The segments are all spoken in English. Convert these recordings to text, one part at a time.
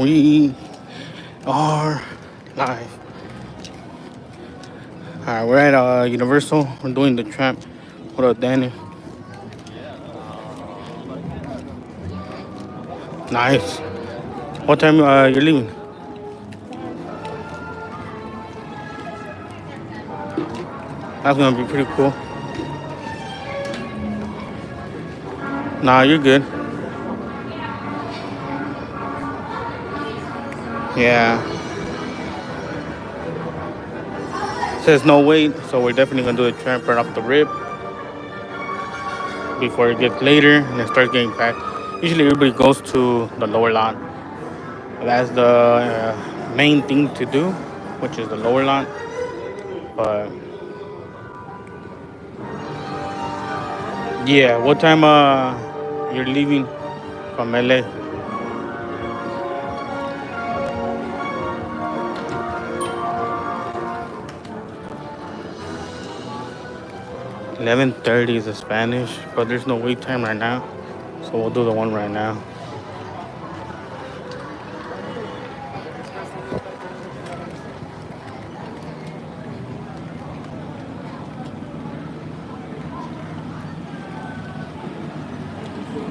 We are live. Alright, we're at Universal. We're doing the tramp. What up, Danny? Nice. What time you're leaving? That's gonna be pretty cool. Nah, you're good. Yeah. Says no wait, so we're definitely gonna do the tramp right off the rip before it gets later and it starts getting packed. Usually everybody goes to the lower lot. That's the main thing to do, which is the lower lot. But yeah, what time you're leaving from LA? 11:30 is the Spanish, but there's no wait time right now, so we'll do the one right now.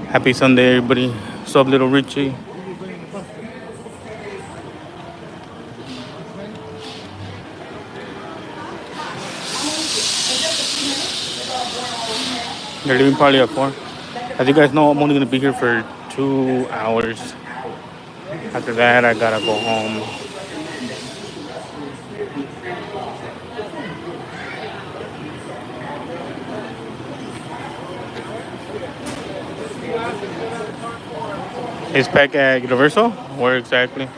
Happy Sunday, everybody. What's up, little Richie? They're leaving probably at 4. As you guys know, I'm only gonna be here for 2 hours. After that, I gotta go home. Is back at Universal? Where exactly?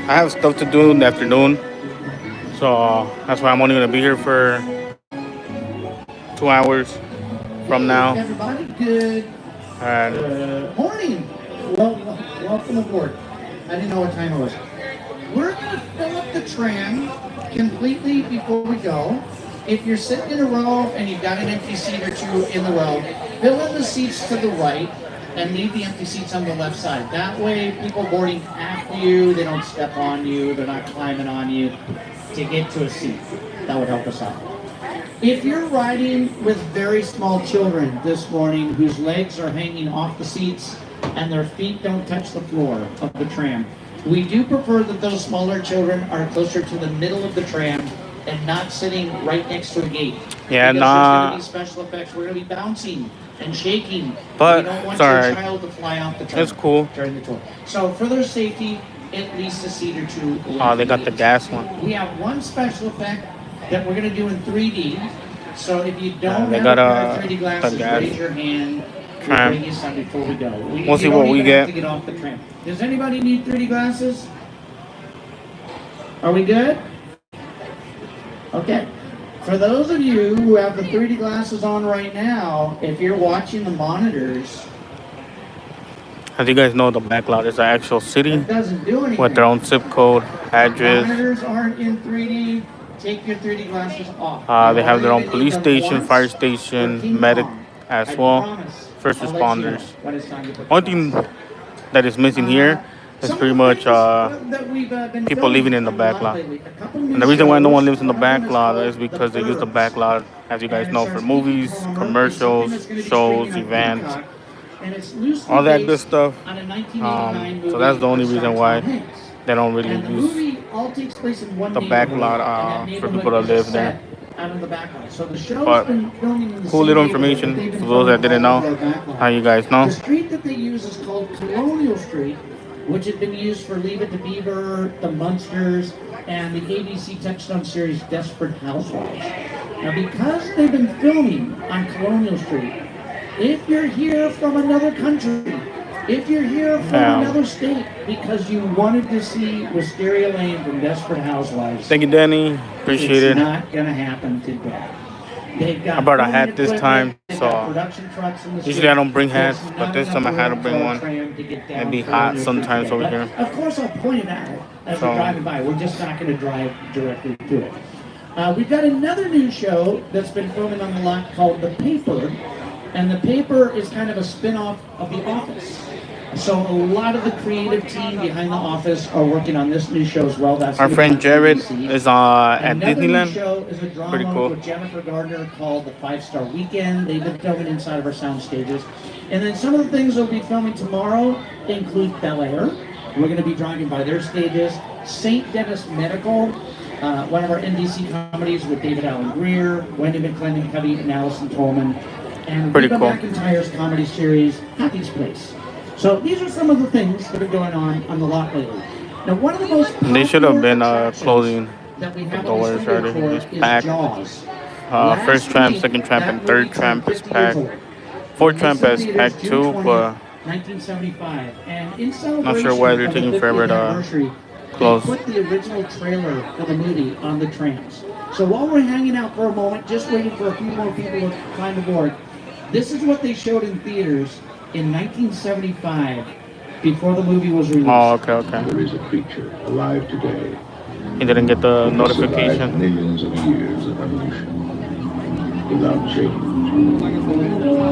I have stuff to do in the afternoon, so that's why I'm only gonna be here for 2 hours from now. Everybody, good And morning. Well, welcome aboard. I didn't know what time it was. We're going to fill up the tram completely before we go. If you're sitting in a row and you've got an empty seat or two in the row, fill in the seats to the right and leave the empty seats on the left side. That way, people boarding after you, they don't step on you, they're not climbing on you to get to a seat. That would help us out. If you're riding with very small children this morning whose legs are hanging off the seats and their feet don't touch the floor of the tram, we do prefer that those smaller children are closer to the middle of the tram and not sitting right next to a gate. yeah, because nah. there's going to be special effects. We're going to be bouncing and shaking. But we don't want it's your alright. child to fly off the tram. It's cool. During the tour. So for their safety, at least a seat or two. Oh, they got the gas one. We have one special effect that we're going to do in 3D. So if you don't they have got a pair of 3D glasses, gas raise your hand. tram. We'll bring you some before we go. We'll see what we have get. to get off the tram. Does anybody need 3D glasses? Are we good? Okay. For those of you who have the 3D glasses on right now, if you're watching the monitors, As you guys know, the backlot is an actual city it doesn't do anything. with their own zip code, address. Monitors aren't in 3D. Take your 3D glasses off. They have their own police station, fire station, medic as well, first responders. Only thing that is missing here is pretty much people living in the back lot. And the reason why no one lives in the back lot is because they use the back lot, as you guys know, for movies, commercials, shows, events, all that good stuff. So that's the only reason why they don't really use the back lot for people to live there. But cool little information for those that didn't know. How you guys know? The street that they use is called Colonial Street, which had been used for Leave It to Beaver, The Munsters, and the ABC Touchstone series Desperate Housewives. Now, because they've been filming on Colonial Street, if you're here from another country If you're here from another state because you wanted to see Wisteria Lane from Desperate Housewives, thank you, Danny. Appreciate it's it. not gonna happen today. They've got I brought a filming hat this equipment, time, they've so got production trucks in the usually I don't street. bring hats, There's but not this time I enough had to room bring for a one. tram to get down It'd be for hot your sometimes today. over But here. of course, I'll point it out as we're driving by. We're just not going to drive directly to it. We've got another new show that's been filming on the lot called The Paper, and The Paper is kind of a spin-off of The Office. So a lot of the creative team behind The Office are working on this new show as well. That's Our friend Jared NBC. is at Another new Disneyland. show is a Pretty drama cool. with Jennifer Gardner called The 5-Star Weekend. They've been filming inside of our sound stages. And then some of the things we'll be filming tomorrow include Bel Air. We're going to be driving by their stages. St. Dennis Medical, one of our NBC comedies with David Allen Greer, Wendy McClendon-Covey, and Allison Tolman. And Pretty Reba cool. McEntire's comedy series, Happy's Place. So these are some of the things that have been going on the lot lately. Now, one of the most They should have been popular closing that we the have doors on the already. studio It's tour is packed. Jaws. First tramp, second tramp, and third tramp is packed. Fourth tramp is packed too, but 1975, and in not sure why they're celebration of the taking forever 50th to anniversary, close. they put the original trailer for the movie on the trams. So while we're hanging out for a moment, just waiting for a few more people to climb aboard, this is what they showed in theaters in 1975 before the movie was released. Oh, okay. There is a creature alive today. He didn't get the It notification. survived millions of years of evolution. Without change,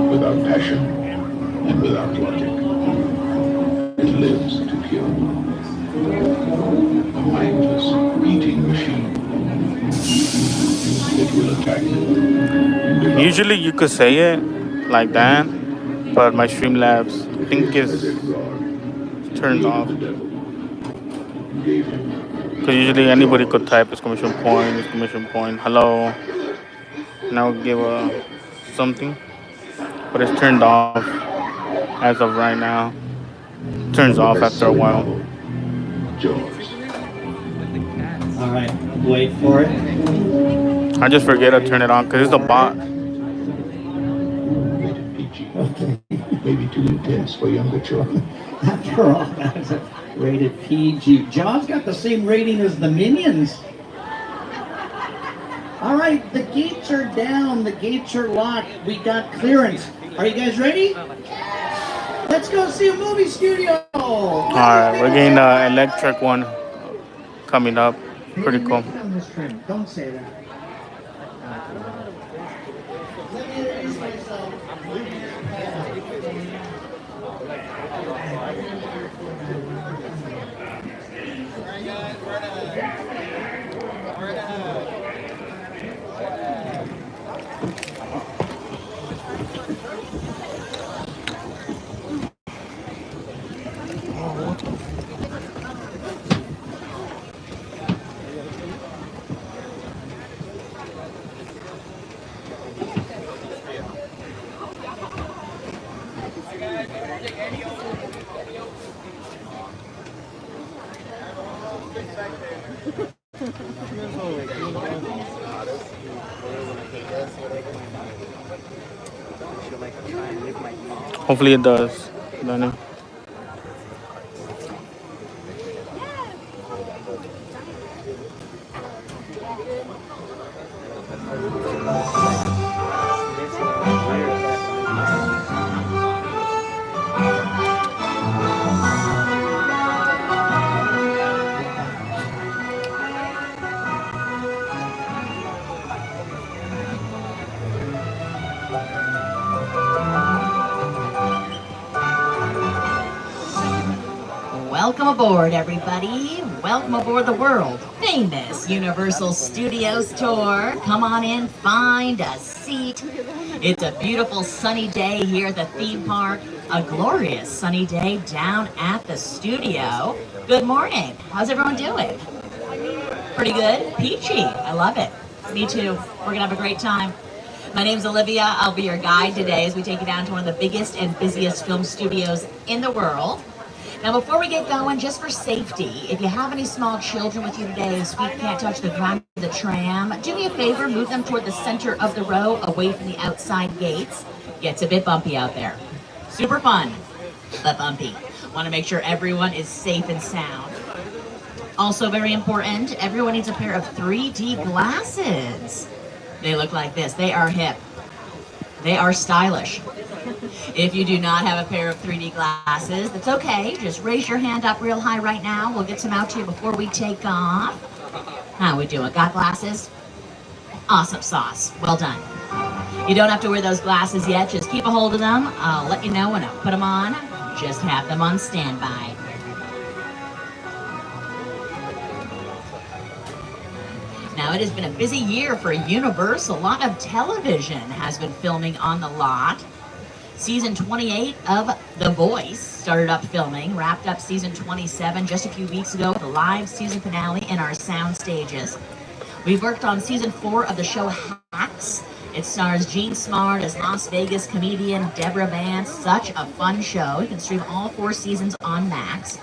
without passion, and without logic. It lives to kill. A mindless, eating machine. It will attack you. Usually you could say it like that, but my Streamlabs I think is turned off. Because usually anybody could type exclamation point, hello, and I would give something, but it's turned off as of right now. It turns off after a while. All right, wait for it. I just forget to turn it on because it's a bot. Okay. Maybe too intense for younger children. After all, that's rated PG. Jaws got the same rating as the Minions. All right, the gates are down. The gates are locked. We got clearance. Are you guys ready? Let's go see a movie studio. All right, we're getting the electric one coming up. Pretty cool. Don't say that. Let me introduce myself. Hopefully it does. Don't know. Welcome aboard, everybody. Welcome aboard the world famous Universal Studios tour. Come on in, find a seat. It's a beautiful sunny day here at the theme park. A glorious sunny day down at the studio. Good morning. How's everyone doing? Pretty good? Peachy. I love it. Me too. We're gonna have a great time. My name's Olivia. I'll be your guide today as we take you down to one of the biggest and busiest film studios in the world. Now, before we get going, just for safety, if you have any small children with you today, so we can't touch the ground of the tram, do me a favor, move them toward the center of the row, away from the outside gates. Gets a bit bumpy out there. Super fun. but bumpy. Want to make sure everyone is safe and sound. Also very important, everyone needs a pair of 3D glasses. They look like this. They are hip. They are stylish. If you do not have a pair of 3D glasses, that's okay. Just raise your hand up real high right now. We'll get some out to you before we take off. How we doing? Got glasses? Awesome sauce. Well done. You don't have to wear those glasses yet. Just keep a hold of them. I'll let you know when I put them on. Just have them on standby. Now, it has been a busy year for Universal. A lot of television has been filming on the lot. Season 28 of The Voice started up filming, wrapped up season 27 just a few weeks ago with a live season finale in our sound stages. We've worked on season 4 of the show Hacks. It stars Gene Smart as Las Vegas comedian Deborah Vance. Such a fun show. You can stream all 4 seasons on Max.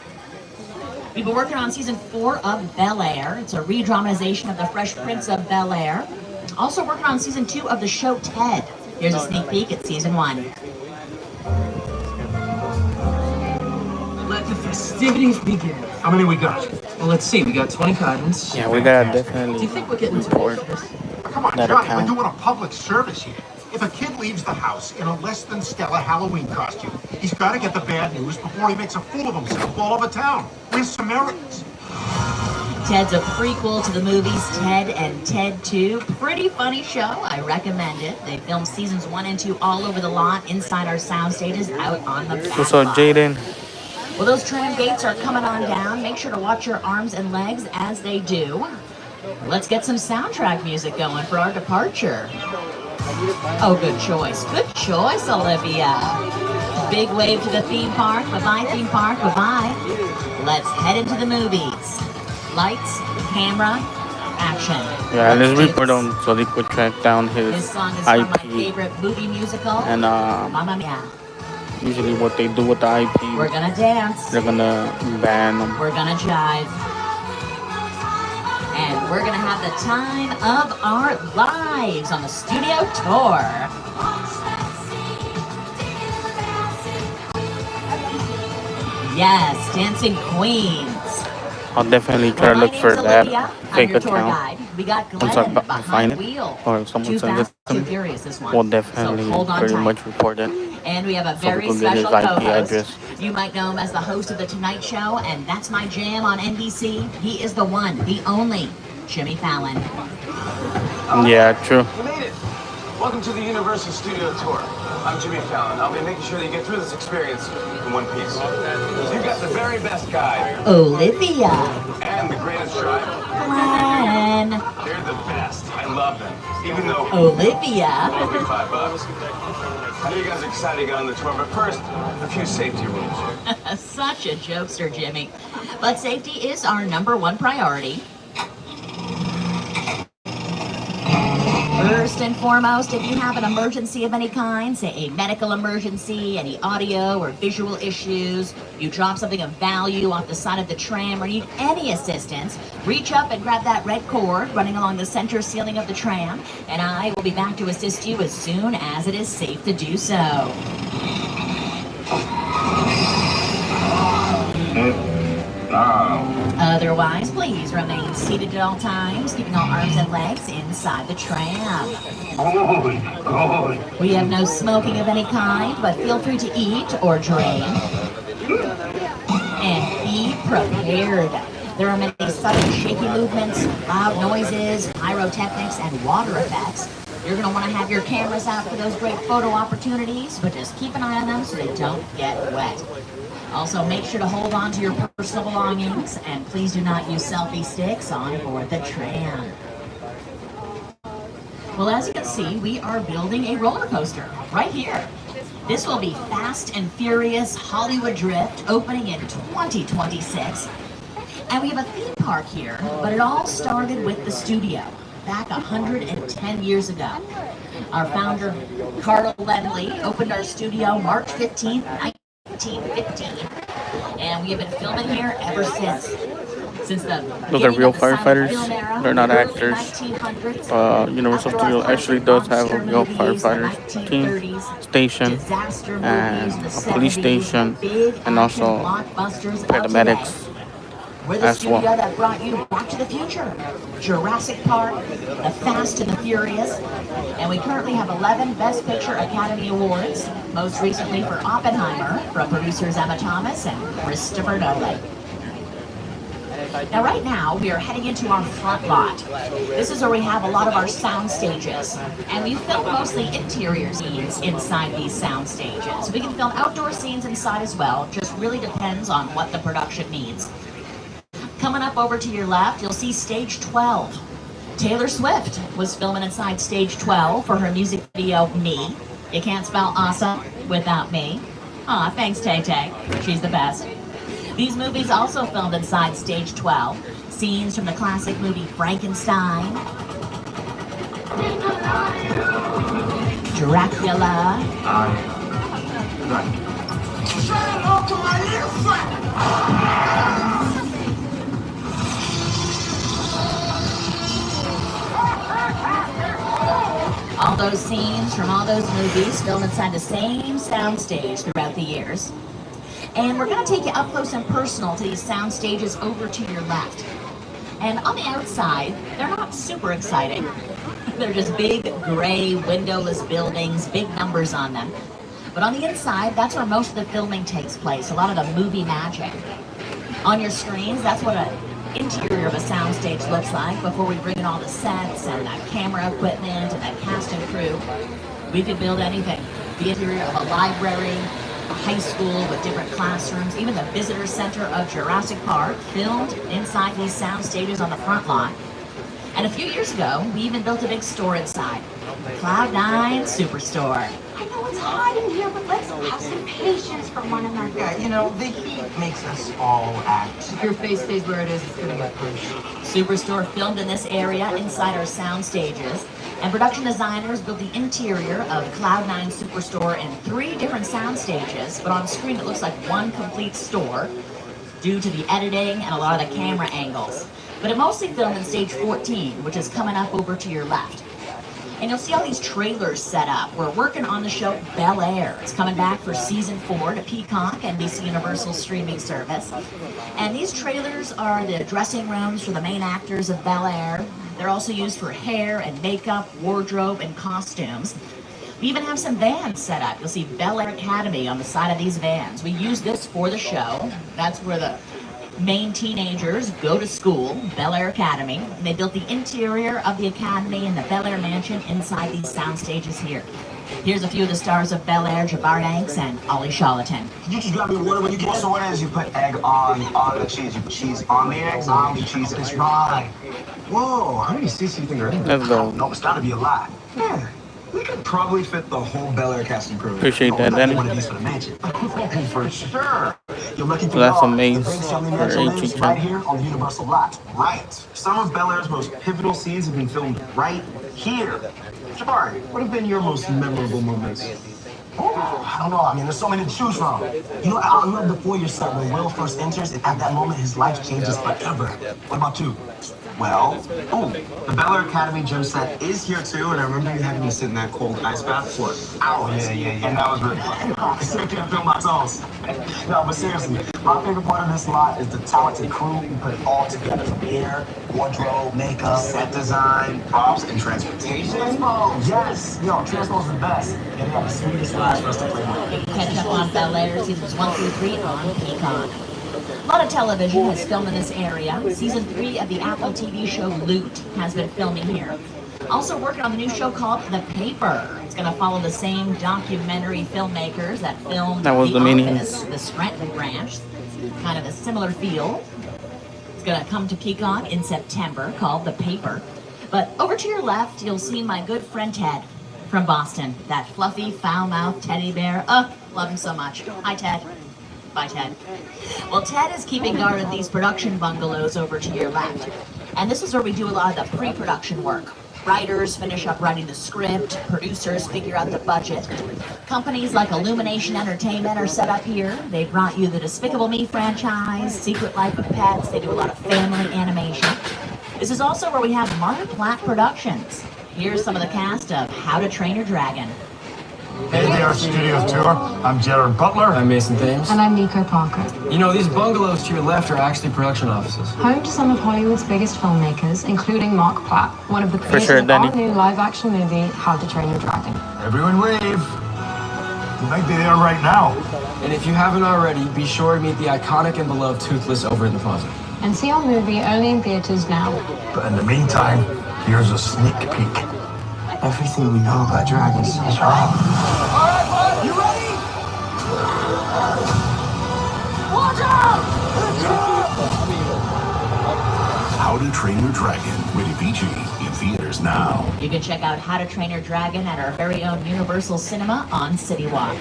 We've been working on season 4 of Bel-Air. It's a re-dramatization of The Fresh Prince of Bel-Air. Also working on season 2 of the show Ted. Here's a sneak peek at season 1. Let the festivities begin. How many we got? Well, let's see. We got 20 cartons. Yeah, we gotta Do definitely you think we're getting report Come on, that Johnny, account. we're doing a public service here. If a kid leaves the house in a less than stellar Halloween costume, he's got to get the bad news before he makes a fool of himself all over town. We're Samaritans. Ted's a prequel to the movies Ted and Ted 2. Pretty funny show. I recommend it. They filmed seasons 1 and 2 all over the lot, inside our sound stages, out on the back What's up, lot. Jaden? Well, those tram gates are coming on down. Make sure to watch your arms and legs as they do. Let's get some soundtrack music going for our departure. Oh, good choice. Good choice, Olivia. Big wave to the theme park. Bye-bye, theme park. Bye-bye. Let's head into the movies. Lights, camera, action. Yeah, let's do report this. on so they could track down his This song is from my IP favorite movie musical, and Mamma Mia. usually what they do with the We're IP, gonna dance. they're gonna ban them. We're gonna jive. And we're gonna have the time of our lives on the studio tour. Yes, Dancing Queens. I'll definitely try to Well, look my for name's that Olivia. I'm fake your tour account. guide. We got Once Glenn I behind find the it, wheel. or if someone Too sends it fast, to too me, furious this one. we'll So definitely hold on pretty tight. much report it. And we have a So we very can get his special IP co-host. address. You might know him as the host of The Tonight Show, and That's My Jam on NBC. He is the one, the only, Jimmy Fallon. Yeah, true. You made it! Welcome to the Universal Studio Tour. I'm Jimmy Fallon. I'll be making sure that you get through this experience in one piece. You got the very best guide Olivia. and the greatest driver. Glenn. They're the best. I love them. Even though Olivia. it'll be $5. I know you guys are excited to get on the tour, but first, a few safety rules. Such a jokester, Jimmy. But safety is our #1 priority. First and foremost, if you have an emergency of any kind, say a medical emergency, any audio or visual issues, you drop something of value off the side of the tram or need any assistance, reach up and grab that red cord running along the center ceiling of the tram, and I will be back to assist you as soon as it is safe to do so. Otherwise, please remain seated at all times, keeping all arms and legs inside the tram. We have no smoking of any kind, but feel free to eat or drink. And be prepared. There are many sudden shaky movements, loud noises, pyrotechnics, and water effects. You're going to want to have your cameras out for those great photo opportunities, but just keep an eye on them so they don't get wet. Also, make sure to hold on to your personal belongings, and please do not use selfie sticks on board the tram. Well, as you can see, we are building a roller coaster right here. This will be Fast and Furious Hollywood Drift, opening in 2026. And we have a theme park here, but it all started with the studio back 110 years ago. Our founder, Carl Ledley, opened our studio March 15th, 1915, and we have been filming here ever since. Since the Those are beginning real of the silent firefighters. film era, They're not early actors. 1900s, Universal outdoor Studios actually classic does have a monster real movies, the firefighters team, 1930s, station, disaster and movies in the a police 70s, station, and big and action also blockbusters of today. paramedics We're the as studio well. that brought you Back to the Future, Jurassic Park, The Fast and the Furious, and we currently have 11 Best Picture Academy Awards, most recently for Oppenheimer from producers Emma Thomas and Christopher Nolan. Now right now, we are heading into our front lot. This is where we have a lot of our sound stages, and we film mostly interior scenes inside these sound stages. We can film outdoor scenes inside as well, just really depends on what the production needs. Coming up over to your left, you'll see stage 12. Taylor Swift was filming inside stage 12 for her music video, Me. You can't spell awesome without me. Aw, thanks, Tay-Tay. She's the best. These movies also filmed inside stage 12. Scenes from the classic movie Frankenstein, Dracula, all those scenes from all those movies filmed inside the same soundstage throughout the years. And we're going to take you up close and personal to these sound stages over to your left. And on the outside, they're not super exciting. They're just big, gray, windowless buildings, big numbers on them. But on the inside, that's where most of the filming takes place, a lot of the movie magic. On your screens, that's what an interior of a soundstage looks like before we bring in all the sets and the camera equipment and the cast and crew. We could build anything. The interior of a library, a high school with different classrooms, even the visitor center of Jurassic Park filmed inside these sound stages on the front lawn. And a few years ago, we even built a big store inside, Cloud9 Superstore. I know it's hot in here, but let's have some patience for one another. Yeah, you know, the heat makes us all act. If your face stays where it is, it's gonna get pushed. Superstore filmed in this area inside our sound stages, and production designers built the interior of Cloud9 Superstore in 3 different sound stages, but on screen it looks like one complete store due to the editing and a lot of the camera angles. But it mostly filmed in stage 14, which is coming up over to your left. And you'll see all these trailers set up. We're working on the show Bel-Air. It's coming back for season 4 to Peacock, NBC Universal streaming service. And these trailers are the dressing rooms for the main actors of Bel-Air. They're also used for hair and makeup, wardrobe, and costumes. We even have some vans set up. You'll see Bel-Air Academy on the side of these vans. We use this for the show. That's where the main teenagers go to school, Bel-Air Academy. They built the interior of the academy and the Bel-Air mansion inside these sound stages here. Here's a few of the stars of Bel-Air, Jabbar Hanks and Ollie Charlatan. Could you just grab me water when you get? So what is you put egg on the cheese? You put cheese on the eggs, on the cheese. That's right. Whoa, how many seats do you think are in there? Let's go. No, it's gotta be a lot. Yeah. We could probably fit the whole Bel-Air cast and crew. Appreciate that, Danny. One of these for the mansion. For sure. You're looking So that's the amazing big Shelly for Mansion lives HHN. right here on the Universal lot. Right. Some of Bel-Air's most pivotal scenes have been filmed right here. Jabari, what have been your most memorable moments? Oh, I don't know. I mean, there's so many to choose from. You know, I love the foyer set when Will first enters, and at that moment, his life changes forever. What about you? Well, the Bel-Air Academy gym set is here too, and I remember you having to sit in that cold ice bath for hours. Yeah. And that was really fun. I still can't feel my toes. No, but seriously, my favorite part of this lot is the talented crew who put it all together from hair, wardrobe, makeup, set design, props, and transportation. Yes, yo, Transpo's the best. And they have the sweetest lives for us to play with. You can catch up on Bel-Air seasons 1 through 3 on Peacock. A lot of television has filmed in this area. Season 3 of the Apple TV show Loot has been filming here. Also working on the new show called The Paper. It's going to follow the same documentary filmmakers that filmed That was The the meaning. Office, the Scranton branch. Kind of a similar feel. It's going to come to Peacock in September, called The Paper. But over to your left, you'll see my good friend Ted from Boston. That fluffy, foul-mouthed teddy bear. Oh, love him so much. Hi, Ted. Bye, Ted. Well, Ted is keeping guard of these production bungalows over to your left. And this is where we do a lot of the pre-production work. Writers finish up writing the script, producers figure out the budget. Companies like Illumination Entertainment are set up here. They brought you the Despicable Me franchise, Secret Life of Pets. They do a lot of family animation. This is also where we have Mark Platt Productions. Here's some of the cast of How to Train Your Dragon. Hey there, Studio Tour. I'm Jared Butler. I'm Mason Thames. And I'm Nico Parker. You know, these bungalows to your left are actually production offices. Home to some of Hollywood's biggest filmmakers, including Mark Platt, one of the creators of our new live-action movie, How to Train Your Dragon. Everyone wave. You might be there right now. And if you haven't already, be sure to meet the iconic and beloved Toothless over in the closet. And see our movie only in theaters now. But in the meantime, here's a sneak peek. Everything we know about dragons is wrong. All right, bud, you ready? Watch out! How to Train Your Dragon, rated PG, in theaters now. You can check out How to Train Your Dragon at our very own Universal Cinema on City Walk.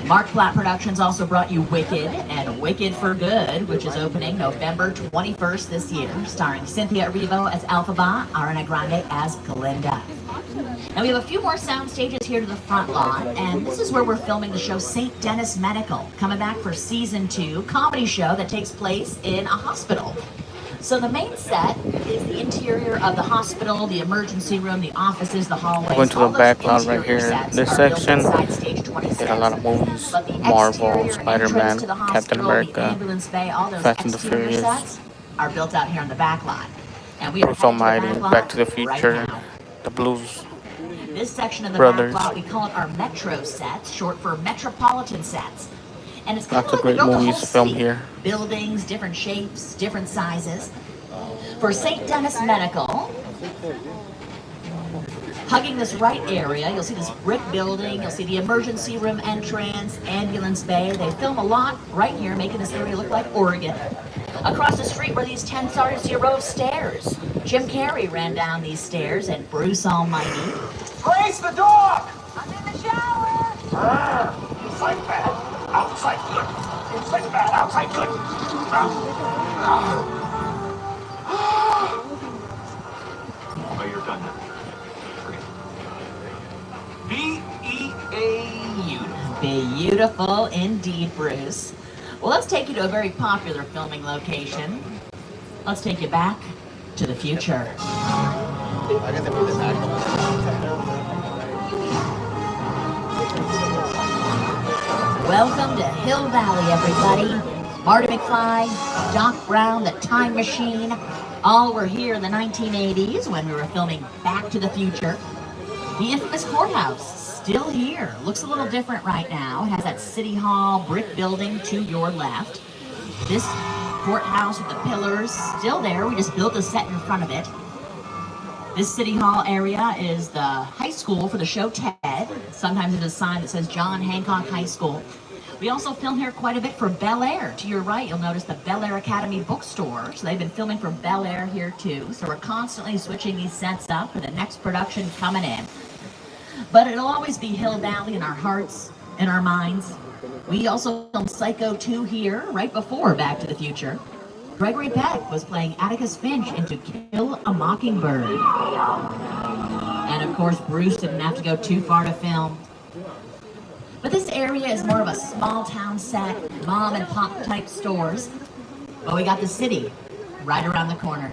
Mark Platt Productions also brought you Wicked and Wicked for Good, which is opening November 21st this year, starring Cynthia Erivo as Elphaba, Ariana Grande as Glinda. Now we have a few more sound stages here to the front lawn, and this is where we're filming the show St. Denis Medical, coming back for season 2, comedy show that takes place in a hospital. So the main set is the interior of the hospital, the emergency room, the offices, the hallways. Going to the back lot right here. This section, did a lot of movies: Marvel, Spider-Man, Captain America, Fast and the Furious, are built out here on the back lot. And we are Bruce Almighty, Back to the Future, the Blues This section of the Brothers. back lot, we call it our metro sets, short for metropolitan sets. And it's kind Lots of of like we great built the movies whole to film city. here. Buildings, different shapes, different sizes. For St. Denis Medical, hugging this right area, you'll see this brick building, you'll see the emergency room entrance, ambulance bay. They film a lot right here, making this area look like Oregon. Across the street where these tents are, you see a row of stairs. Jim Carrey ran down these stairs, and Bruce Almighty. Grace, the dog! I'm in the shower. Inside bad, outside good. Inside bad, outside good. Oh, you're done now. B-E-A-U. Beautiful indeed, Bruce. Well, let's take you to a very popular filming location. Let's take you back to the future. Welcome to Hill Valley, everybody. Marty McFly, Doc Brown, the Time Machine, all were here in the 1980s when we were filming Back to the Future. The infamous courthouse, still here. Looks a little different right now. It has that City Hall brick building to your left. This courthouse with the pillars, still there. We just built a set in front of it. This City Hall area is the high school for the show Ted. Sometimes there's a sign that says John Hancock High School. We also film here quite a bit for Bel Air. To your right, you'll notice the Bel Air Academy bookstore. So they've been filming for Bel Air here too. So we're constantly switching these sets up for the next production coming in. But it'll always be Hill Valley in our hearts, in our minds. We also filmed Psycho 2 here, right before Back to the Future. Gregory Peck was playing Atticus Finch in To Kill a Mockingbird. And of course, Bruce didn't have to go too far to film. But this area is more of a small town set, mom and pop type stores. But we got the city right around the corner.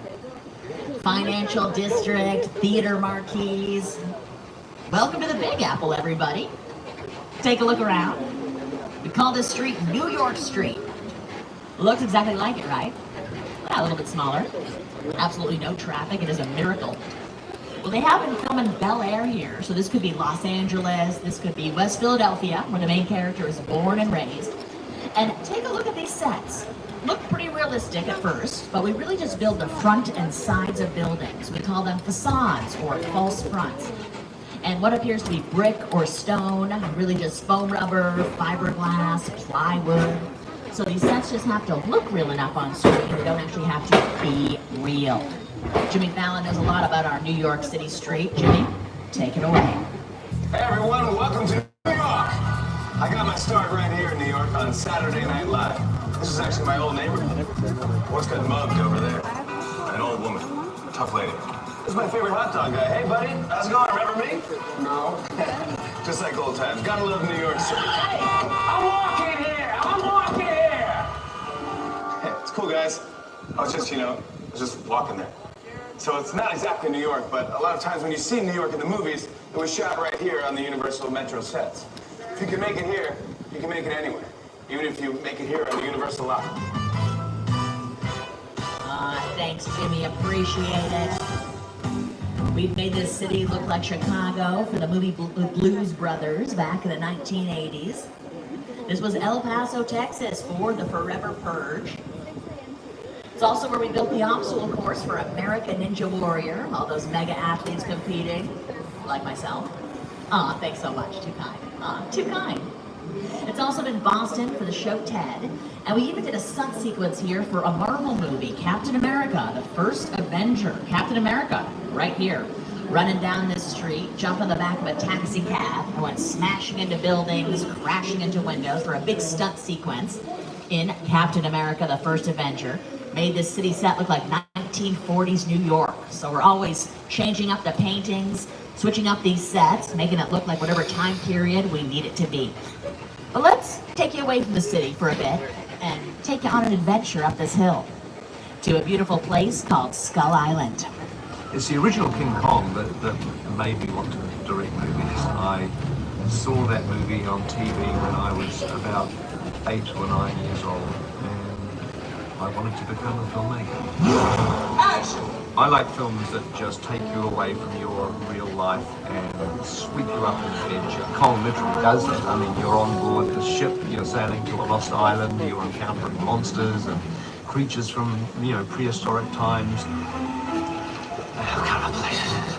Financial district, theater marquees. Welcome to the Big Apple, everybody. Take a look around. We call this street New York Street. Looks exactly like it, right? A little bit smaller. Absolutely no traffic. It is a miracle. Well, they have been filming Bel Air here, so this could be Los Angeles, this could be West Philadelphia, where the main character is born and raised. And take a look at these sets. Look pretty realistic at first, but we really just build the front and sides of buildings. We call them facades or false fronts. And what appears to be brick or stone, really just foam rubber, fiberglass, plywood. So these sets just have to look real enough on screen. They don't actually have to be real. Jimmy Fallon knows a lot about our New York City street. Jimmy, take it away. Hey everyone, welcome to New York. I got my start right here in New York on Saturday Night Live. This is actually my old neighborhood. Once got mugged over there. An old woman, tough lady. This is my favorite hot dog guy. Hey, buddy, how's it going? Remember me? No. Just like old times. Gotta love New York City. Hey, I'm walking here! I'm walking here! Hey, it's cool, guys. I was just, just walking there. So it's not exactly New York, but a lot of times when you see New York in the movies, it was shot right here on the Universal Metro sets. If you can make it here, you can make it anywhere. Even if you make it here on the Universal lot. Thanks, Jimmy. Appreciate it. We've made this city look like Chicago for the movie Blues Brothers back in the 1980s. This was El Paso, Texas for the Forever Purge. It's also where we built the obstacle course for American Ninja Warrior, all those mega athletes competing, like myself. Aw, thanks so much. Too kind. Too kind. It's also been Boston for the show Ted, and we even did a stunt sequence here for a Marvel movie, Captain America, the First Avenger. Captain America, right here, running down this street, jumped on the back of a taxi cab, and went smashing into buildings, crashing into windows for a big stunt sequence in Captain America, the First Avenger. Made this city set look like 1940s New York. So we're always changing up the paintings, switching up these sets, making it look like whatever time period we need it to be. But let's take you away from the city for a bit and take you on an adventure up this hill to a beautiful place called Skull Island. It's the original King Kong that made me want to direct movies. I saw that movie on TV when I was about 8 or 9 years old, and I wanted to become a filmmaker. Action! I like films that just take you away from your real life and sweep you up in adventure. Kong literally does that. I mean, you're on board the ship, you're sailing to a lost island, you're encountering monsters and creatures from, prehistoric times. What kind of place is this?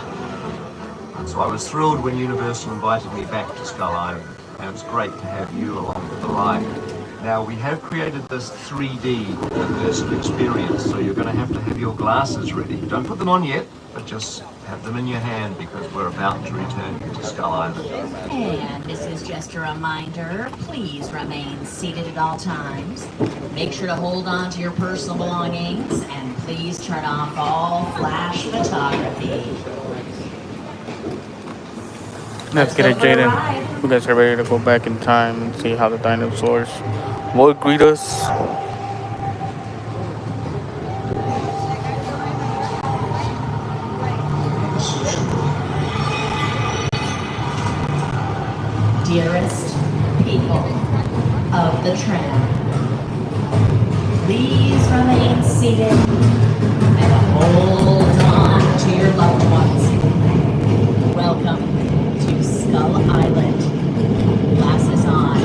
And so I was thrilled when Universal invited me back to Skull Island, and it's great to have you along for the ride. Now, we have created this 3D immersive experience, so you're going to have your glasses ready. Don't put them on yet, but just have them in your hand because we're about to return to Skull Island. And this is just a reminder, please remain seated at all times. Make sure to hold on to your personal belongings, and please turn off all flash photography. Let's get it, Jaden. You guys are ready to go back in time and see how the dinosaurs will greet us. Dearest people of the tram, please remain seated and hold on to your loved ones. Welcome to Skull Island. Glasses on.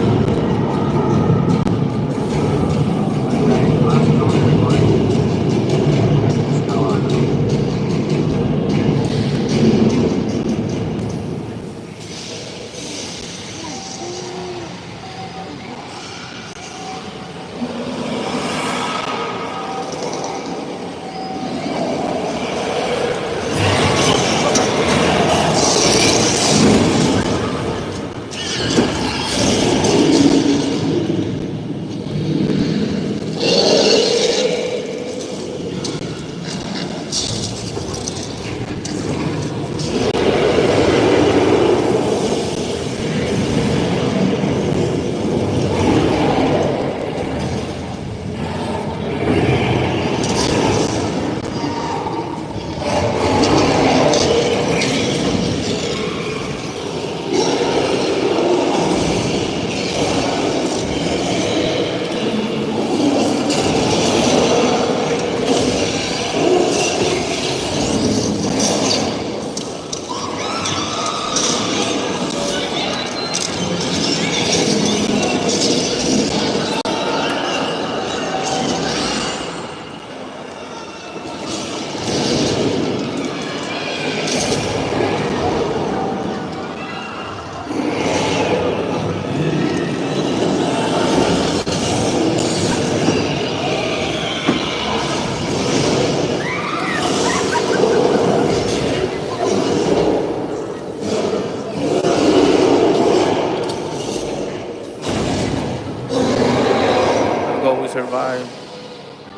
Survive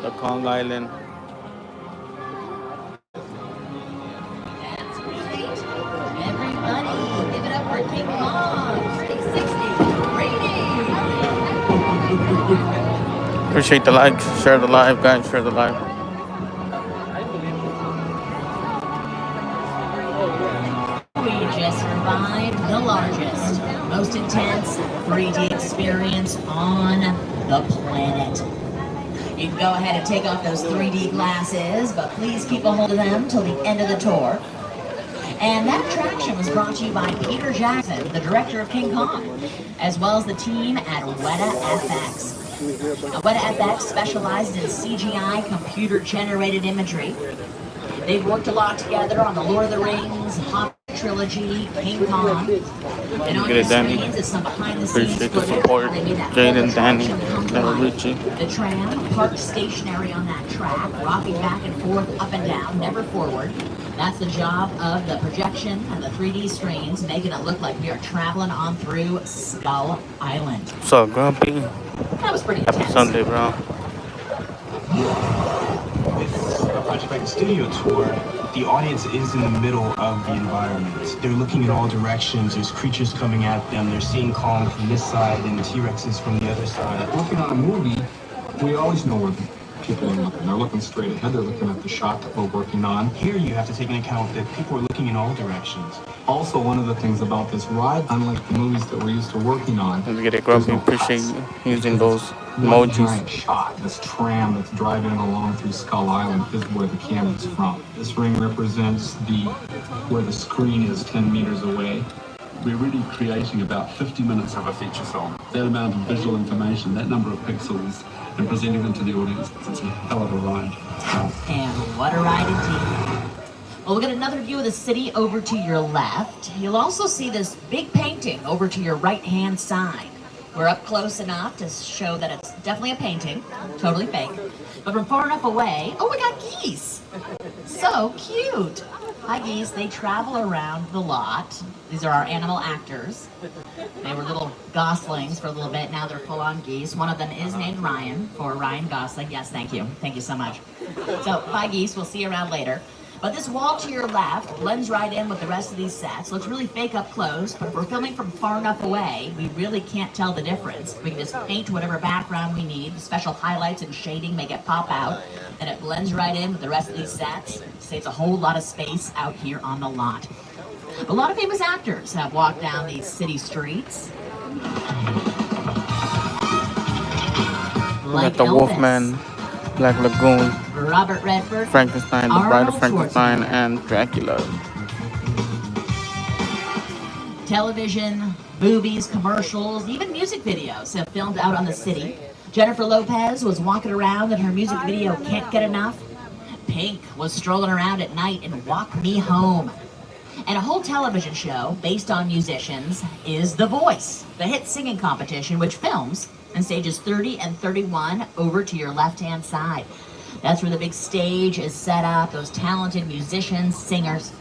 the Kong Island. Appreciate the likes. Share the live, guys. Share the live. We just survived the largest, most intense 3D experience on the planet. You can go ahead and take off those 3D glasses, but please keep a hold of them till the end of the tour. And that attraction was brought to you by Peter Jackson, the director of King Kong, as well as the team at Weta FX. Weta FX specializes in CGI computer-generated imagery. They've worked a lot together on the Lord of the Rings, Hobbit trilogy, King Kong. And on the screens is some behind-the-scenes footage. They made that Jaden, Danny, Richie. The tram parked stationary on that track, rocking back and forth, up and down, never forward. That's the job of the projection and the 3D screens, making it look like we are traveling on through Skull Island. So grumpy. That was pretty intense. Happy Sunday, bro. With a Project like the studio tour, the audience is in the middle of the environment. They're looking in all directions. There's creatures coming at them. They're seeing Kong from this side and T-Rexes from the other side. Working on a movie, we always know where people are looking. They're looking straight ahead. They're looking at the shot that we're working on. Here you have to take into account that people are looking in all directions. Also, one of the things about this ride, unlike the movies that we're used to working on, let's get it, Grumpy. Appreciate you using those one emojis. giant shot. This tram that's driving along through Skull Island is where the camera's from. This ring represents where the screen is 10 meters away. We're really creating about 50 minutes of a feature film. That amount of visual information, that number of pixels, and presenting them to the audience, it's a hell of a ride. And what a ride indeed. Well, we'll get another view of the city over to your left. You'll also see this big painting over to your right-hand side. We're up close enough to show that it's definitely a painting, totally fake. But from far enough away, oh, we got geese. So cute. Hi, geese. They travel around the lot. These are our animal actors. They were little goslings for a little bit. Now they're full-on geese. One of them is named Ryan, for Ryan Gosling. Yes, thank you. Thank you so much. So, bye, geese. We'll see you around later. But this wall to your left blends right in with the rest of these sets. Looks really fake up close, but if we're filming from far enough away, we really can't tell the difference. We can just paint whatever background we need. Special highlights and shading make it pop out, and it blends right in with the rest of these sets. Saves a whole lot of space out here on the lot. A lot of famous actors have walked down these city streets. We got the Wolfman, Black Lagoon, Robert Redford, Frankenstein, The Bride of Frankenstein, and Dracula. Television, movies, commercials, even music videos have filmed out on the city. Jennifer Lopez was walking around in her music video Can't Get Enough. Pink was strolling around at night in Walk Me Home. And a whole television show based on musicians is The Voice, the hit singing competition, which films in stages 30 and 31 over to your left-hand side. That's where the big stage is set up, those talented musicians, singers.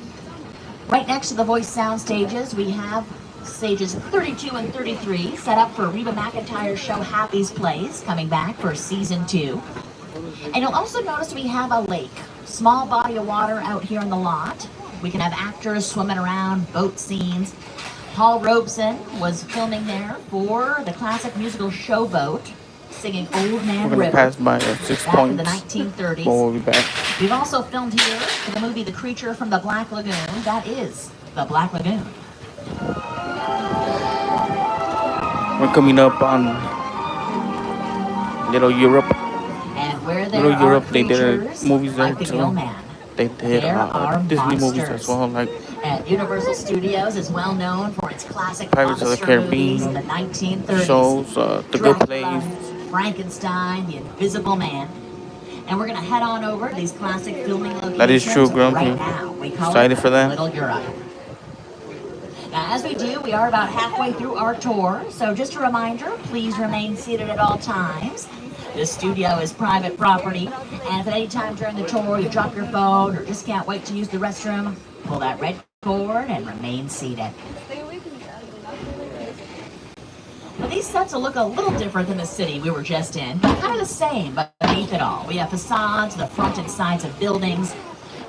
Right next to The Voice sound stages, we have stages 32 and 33 set up for Reba McEntire's show Happy's Place, coming back for season 2. And you'll also notice we have a lake, small body of water out here in the lot. We can have actors swimming around, boat scenes. Paul Robeson was filming there for the classic musical Showboat, singing Old Man River. We're going to pass by at 6 back points. in the 1930s. But we'll be back. We've also filmed here for the movie The Creature from the Black Lagoon. That is the Black Lagoon. We're coming up on Little Europe. And where there Little are Europe, they did creatures movies there like the too. Gillman. They did There are Disney movies monsters. as well, like And Universal Studios is well known for its classic Pirates of the monster movies in Caribbean, the 1930s. shows, The Good Dracula, Place. Frankenstein, The Invisible Man. And we're going to head on over to these classic filming locations. That is true, Grumpy. Right now. We call Excited it for that. Little Europe. Now, as we do, we are about halfway through our tour. So just a reminder, please remain seated at all times. This studio is private property, and if at any time during the tour you drop your phone or just can't wait to use the restroom, pull that red cord and remain seated. Now, these sets will look a little different than the city we were just in, but kind of the same beneath it all. We have facades, the front and sides of buildings.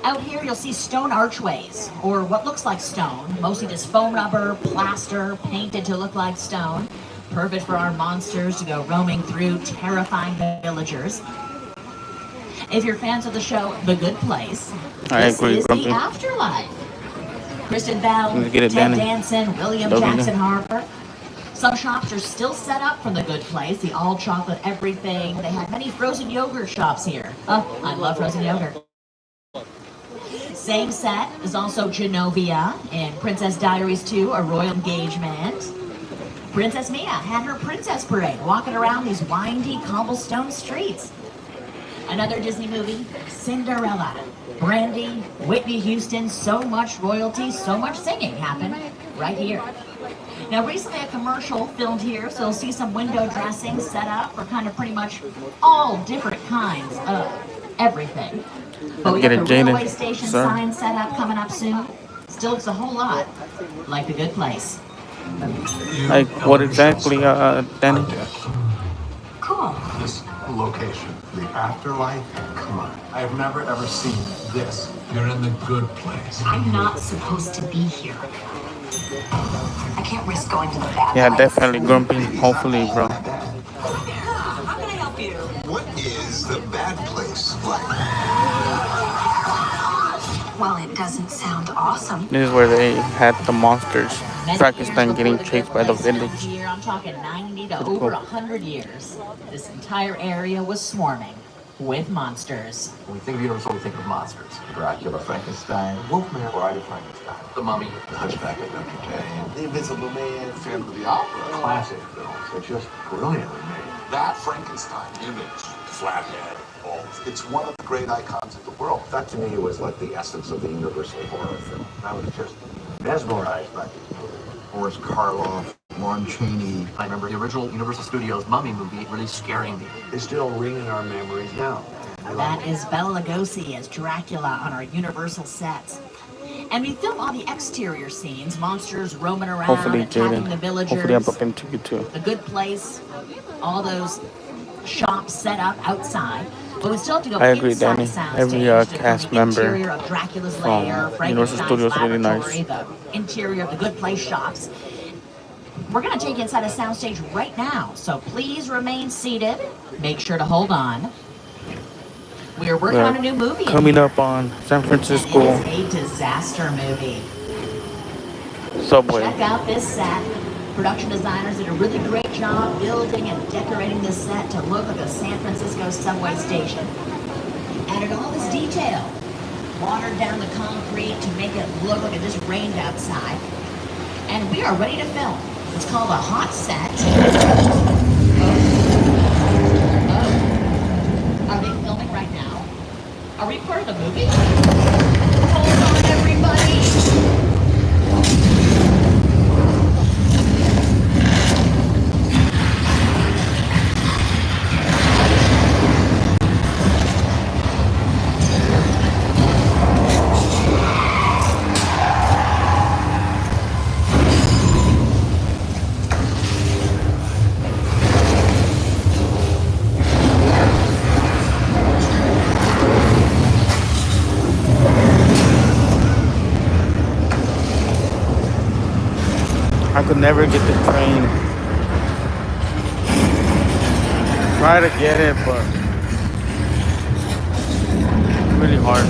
Out here you'll see stone archways, or what looks like stone, mostly just foam rubber, plaster, painted to look like stone. Perfect for our monsters to go roaming through, terrifying villagers. If you're fans of the show The Good Place, this is the afterlife. Kristen Bell, Ted Danson, William Jackson Harper. Some shops are still set up from The Good Place, the all chocolate everything. They had many frozen yogurt shops here. Oh, I love frozen yogurt. Same set is also Genovia in Princess Diaries 2, A Royal Engagement. Princess Mia had her princess parade walking around these windy cobblestone streets. Another Disney movie, Cinderella. Brandy, Whitney Houston, so much royalty, so much singing happened right here. Now recently a commercial filmed here, so you'll see some window dressing set up for kind of pretty much all different kinds of everything. But we got the railway station sign set up coming up soon. Still looks a whole lot like The Good Place. Like what exactly, Danny? Cool. This location, the afterlife, come on. I have never ever seen this. You're in the good place. I'm not supposed to be here. I can't risk going to the bad Yeah, place. definitely grumpy. Hopefully, bro. How can I help you? What is the bad place like? Well, it doesn't sound awesome. This is where they had the monsters. Frankenstein getting chased by the village. Here, I'm talking 90 to over 100 years. This entire area was swarming with monsters. When we think of Universal, we think of monsters. Dracula, Frankenstein, Wolfman, Bride of Frankenstein, The Mummy, The Hunchback of Notre Dame, The Invisible Man, Phantom of the Opera. Classic films. They're just brilliantly made. That Frankenstein image, flathead, balls, it's one of the great icons of the world. That to me was like the essence of the Universal horror film. I was just mesmerized by these movies. Boris Karloff, Lon Chaney. I remember the original Universal Studios Mummy movie really scaring me. They still ring in our memories now. That is Bela Lugosi as Dracula on our Universal sets. And we film all the exterior scenes, monsters roaming around, Hopefully, attacking Jaden. the villagers. Hopefully, I bump into you too. The Good Place, all those shops set up outside. But we still have to go I agree, inside Danny. sound Every stage to cast the member interior of Dracula's from lair, Universal Studios is really laboratory, nice. the interior of the Good Place shops. We're going to take you inside a soundstage right now, so please remain seated. Make sure to hold on. We are working on a new movie. Coming up on San Francisco. It is a disaster movie. Subway. Check out this set. Production designers did a really great job building and decorating this set to look like a San Francisco subway station. Added all this detail. Watered down the concrete to make it look like it just rained outside. And we are ready to film. It's called a hot set. Oh. Are they filming right now? Are we part of the movie? Hold on, everybody! I could never get the train. Try to get it, but really hard.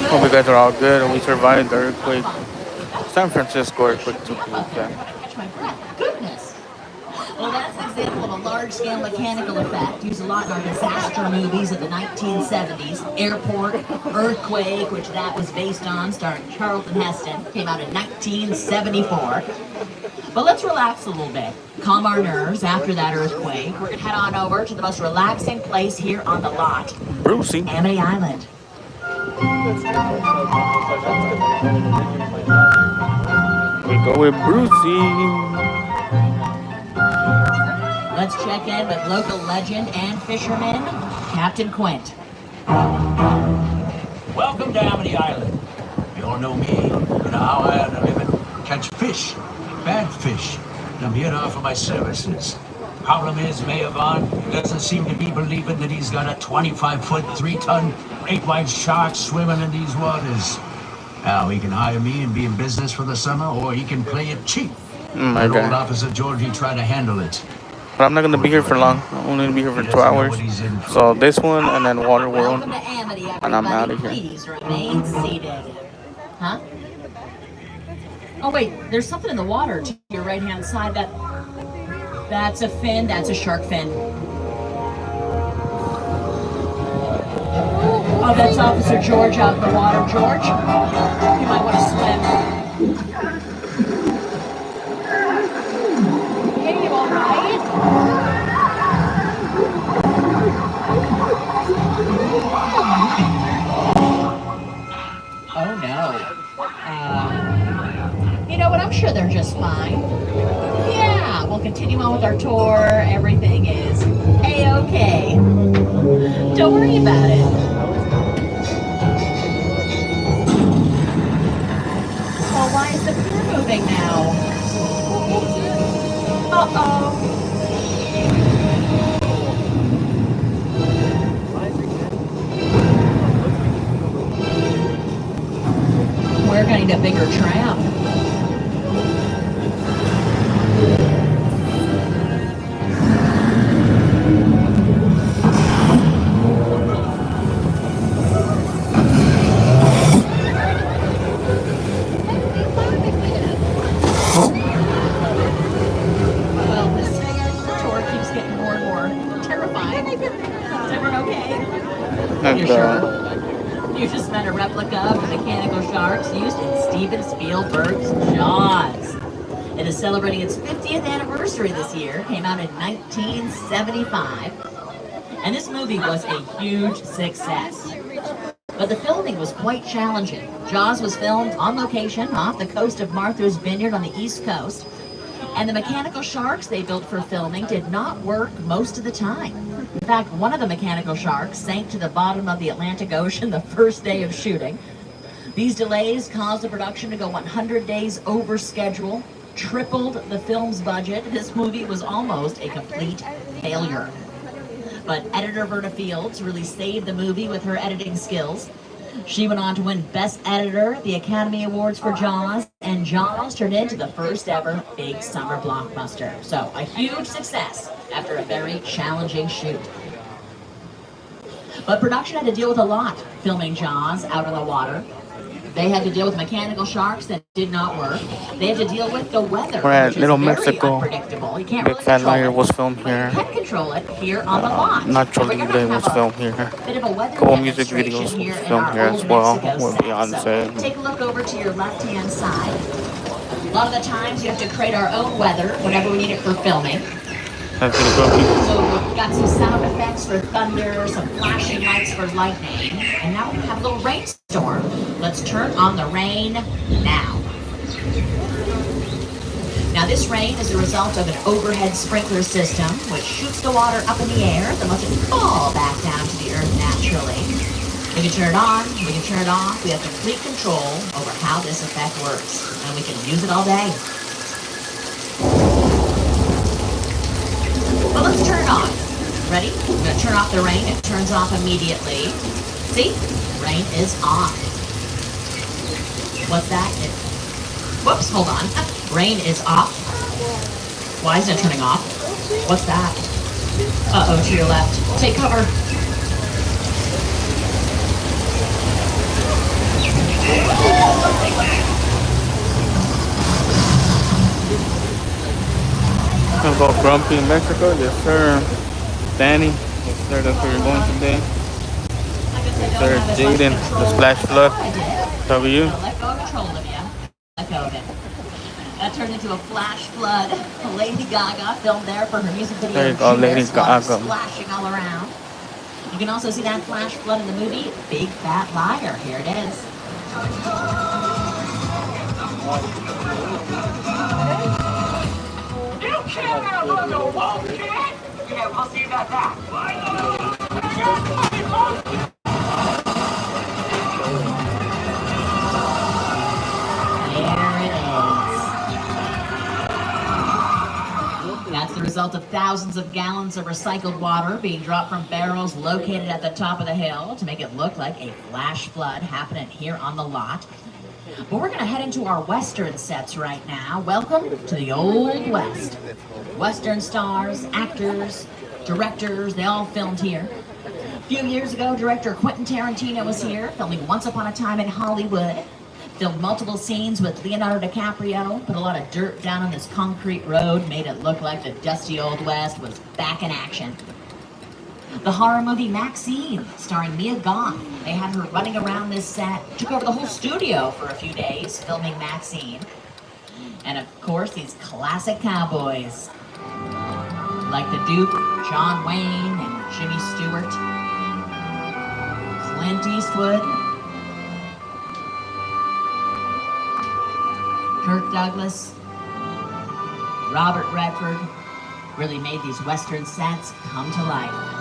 Hope you guys are all good and we survived the earthquake. San Francisco earthquake to be exact. Catch my breath. Goodness. Well, that's exactly example of a large-scale mechanical effect used a lot in our disaster movies of the 1970s. Airport, Earthquake, which that was based on, starring Charlton Heston, came out in 1974. But let's relax a little bit, calm our nerves after that earthquake. We're going to head on over to the most relaxing place here on the lot, Brucey. Amity Island. We go with Brucey. Let's check in with local legend and fisherman, Captain Quint. Welcome to Amity Island. You all know me. You know how I earn a living. Catch fish. Bad fish. And I'm here to offer my services. Problem is, Mayor Vaughn doesn't seem to be believing that he's got a 25-foot, 3-ton, great white shark swimming in these waters. Now, he can hire me and be in business for the summer, or he can play it cheap. My Let God. old Officer Georgie try to handle it. But I'm not going to be here for long. I'm only going to be here for 2 hours. So this one and then Water World. Welcome to Amity, everybody. And I'm out of here. Please remain seated. Huh? Oh wait, there's something in the water to your right-hand side. That's a fin. That's a shark fin. Oh, that's Officer George out in the water. George, you might want to swim. Hey, you all right? Oh no. You know what? I'm sure they're just fine. Yeah, we'll continue on with our tour. Everything is A-okay. Don't worry about it. Well, why is the pier moving now? Uh-oh. We're going to need a bigger tram. Well, this tour keeps getting more and more terrifying. Is everyone okay? You sure? You just met a replica of the mechanical sharks used in Steven Spielberg's Jaws. It is celebrating its 50th anniversary this year. Came out in 1975. And this movie was a huge success. But the filming was quite challenging. Jaws was filmed on location off the coast of Martha's Vineyard on the East Coast. And the mechanical sharks they built for filming did not work most of the time. In fact, one of the mechanical sharks sank to the bottom of the Atlantic Ocean the first day of shooting. These delays caused the production to go 100 days over schedule, tripled the film's budget. This movie was almost a complete failure. But editor Verna Fields really saved the movie with her editing skills. She went on to win Best Editor at the Academy Awards for Jaws, and Jaws turned into the first ever big summer blockbuster. So, a huge success after a very challenging shoot. But production had to deal with a lot filming Jaws out on the water. They had to deal with mechanical sharks that did not work. They had to deal with the weather, We're at which is Little very Mexico. unpredictable. You can't Big really Fat control Liar it. was filmed here. You can control it here on the lot. Nacho We're gonna Libre have was a filmed here. bit of a weather Cool music demonstration videos here was in filmed our here as old well Mexico with set. Beyonce. So take a look over to your left-hand side. A lot of the times you have to create our own weather whenever we need it for filming. That's gonna go be. So we've got some sound effects for thunder, some flashing lights for lightning, and now we have a little rainstorm. Let's turn on the rain now. Now this rain is a result of an overhead sprinkler system, which shoots the water up in the air, then lets it fall back down to the earth naturally. We can turn it on, we can turn it off, we have complete control over how this effect works, and we can use it all day. Well, let's turn it on. Ready? I'm going to turn off the rain. It turns off immediately. See? Rain is off. What's that? Whoops, hold on. Rain is off. Why is it turning off? What's that? Uh-oh, to your left. Take cover. Go Grumpy in Mexico? Yes, sir. Danny? Yes, sir. That's where you're going today. Yes, sir. Jaden, the Splash Flood. How are you? Let go of control of you. Let go of it. That turned into a flash flood. Lady Gaga filmed there for her music video. There you go, Lady Gaga. Splashing all around. You can also see that flash flood in the movie Big Fat Liar. Here it is. You can't have underwater, kid! Yeah, we'll see about that. That's the result of thousands of gallons of recycled water being dropped from barrels located at the top of the hill to make it look like a flash flood happening here on the lot. But we're going to head into our Western sets right now. Welcome to the Old West. Western stars, actors, directors, they all filmed here. A few years ago, director Quentin Tarantino was here, filming Once Upon a Time in Hollywood. Filmed multiple scenes with Leonardo DiCaprio, put a lot of dirt down on this concrete road, made it look like the dusty Old West was back in action. The horror movie Maxine, starring Mia Goth. They had her running around this set, took over the whole studio for a few days, filming Maxine. And of course, these classic cowboys, like the Duke, John Wayne, and Jimmy Stewart. Clint Eastwood, Kirk Douglas, Robert Redford, really made these Western sets come to life.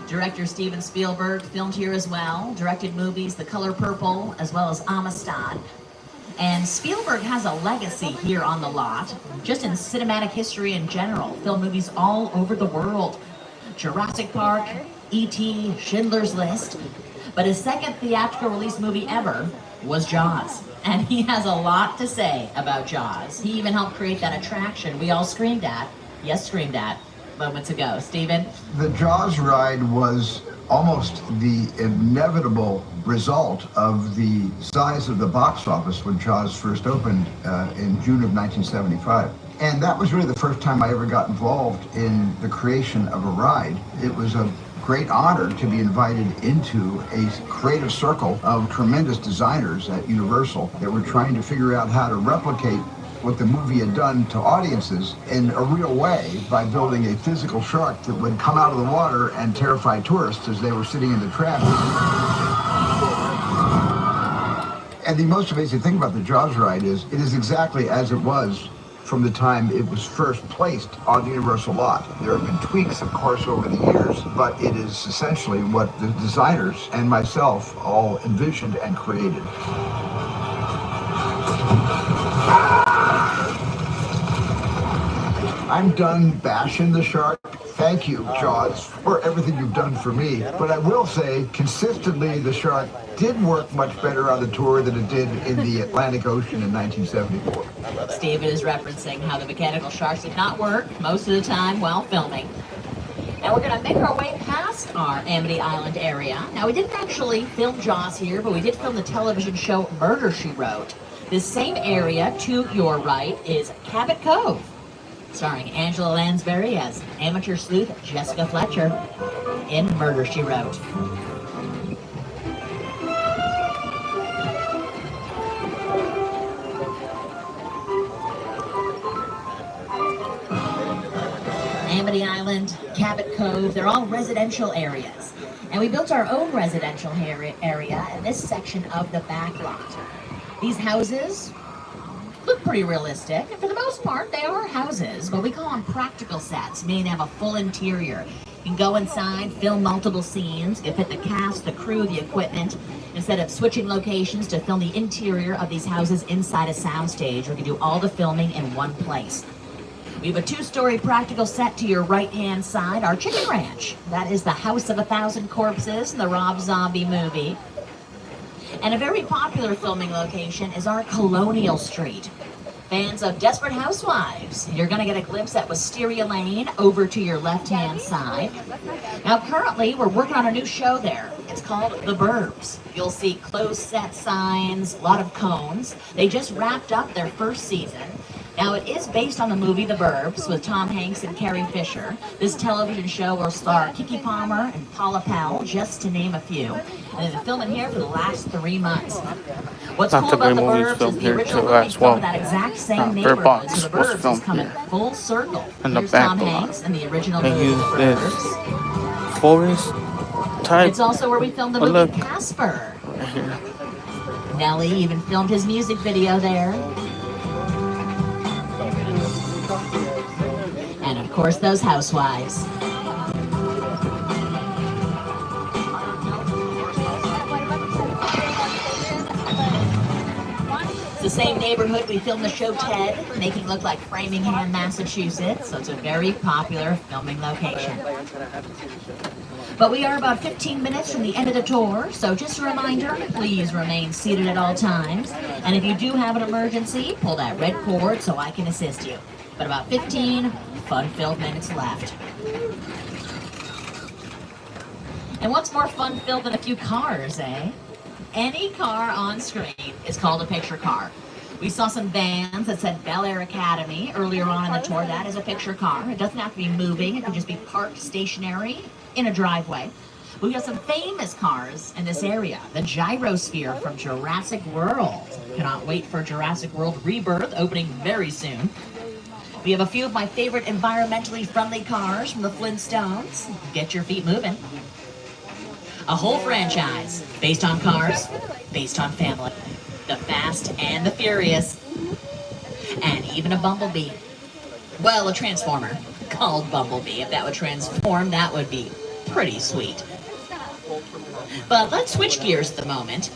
Director Steven Spielberg filmed here as well, directed movies The Color Purple as well as Amistad. And Spielberg has a legacy here on the lot, just in cinematic history in general, filmed movies all over the world. Jurassic Park, E.T., Schindler's List. But his second theatrical release movie ever was Jaws. And he has a lot to say about Jaws. He even helped create that attraction we all screamed at, moments ago. Steven? The Jaws ride was almost the inevitable result of the size of the box office when Jaws first opened in June of 1975. And that was really the first time I ever got involved in the creation of a ride. It was a great honor to be invited into a creative circle of tremendous designers at Universal that were trying to figure out how to replicate what the movie had done to audiences in a real way by building a physical shark that would come out of the water and terrify tourists as they were sitting in the traffic. And the most amazing thing about the Jaws ride is it is exactly as it was from the time it was first placed on the Universal lot. There have been tweaks, of course, over the years, but it is essentially what the designers and myself all envisioned and created. I'm done bashing the shark. Thank you, Jaws, for everything you've done for me. But I will say, consistently, the shark did work much better on the tour than it did in the Atlantic Ocean in 1974. Steven is referencing how the mechanical sharks did not work most of the time while filming. Now we're going to make our way past our Amity Island area. Now we didn't actually film Jaws here, but we did film the television show Murder, She Wrote. This same area to your right is Cabot Cove, starring Angela Lansbury as amateur sleuth Jessica Fletcher in Murder, She Wrote. Amity Island, Cabot Cove, they're all residential areas. And we built our own residential area in this section of the back lot. These houses look pretty realistic, and for the most part, they are houses, but we call them practical sets, meaning they have a full interior. You can go inside, film multiple scenes, you can fit the cast, the crew, the equipment, instead of switching locations to film the interior of these houses inside a soundstage. We can do all the filming in one place. We have a two-story practical set to your right-hand side, our chicken ranch. That is the House of 1,000 Corpses in the Rob Zombie movie. And a very popular filming location is our Colonial Street. Fans of Desperate Housewives, you're going to get a glimpse at Wisteria Lane over to your left-hand side. Now, currently, we're working on a new show there. It's called The Burbs. You'll see closed set signs, a lot of cones. They just wrapped up their first season. Now, it is based on the movie The Burbs with Tom Hanks and Carrie Fisher. This television show will star Keke Palmer and Paula Pell, just to name a few. And they've been filming here for the last 3 months. What's cool about The Burbs is the original movie filmed in that exact same neighborhood, so The Burbs is coming full circle. Here's Tom Hanks and the original movie The Burbs. Forest type. It's also where we filmed the movie Casper. Nelly even filmed his music video there. And of course, those housewives. It's the same neighborhood we filmed the show Ted, making look like Framingham, Massachusetts, so it's a very popular filming location. But we are about 15 minutes from the end of the tour, so just a reminder, please remain seated at all times. And if you do have an emergency, pull that red cord so I can assist you. But about 15 fun-filled minutes left. And what's more fun-filled than a few cars, eh? Any car on screen is called a picture car. We saw some vans that said Bel Air Academy earlier on in the tour. That is a picture car. It doesn't have to be moving. It can just be parked stationary in a driveway. We got some famous cars in this area. The gyrosphere from Jurassic World. Cannot wait for Jurassic World Rebirth, opening very soon. We have a few of my favorite environmentally friendly cars from the Flintstones. Get your feet moving. A whole franchise based on cars, based on family. The Fast and the Furious. And even a Bumblebee. Well, a Transformer called Bumblebee. If that would transform, that would be pretty sweet. But let's switch gears at the moment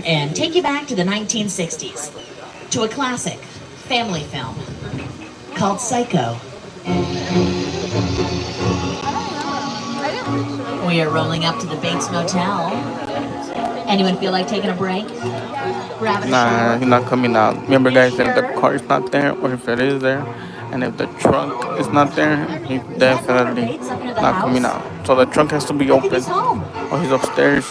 and take you back to the 1960s. To a classic family film called Psycho. We are rolling up to the Bates Motel. Anyone feel like taking a break? Nah, he's not coming out. Remember, guys, that if the car is not there, or if it is there, and if the trunk is not there, he's definitely not coming out. So the trunk has to be open. Oh, he's upstairs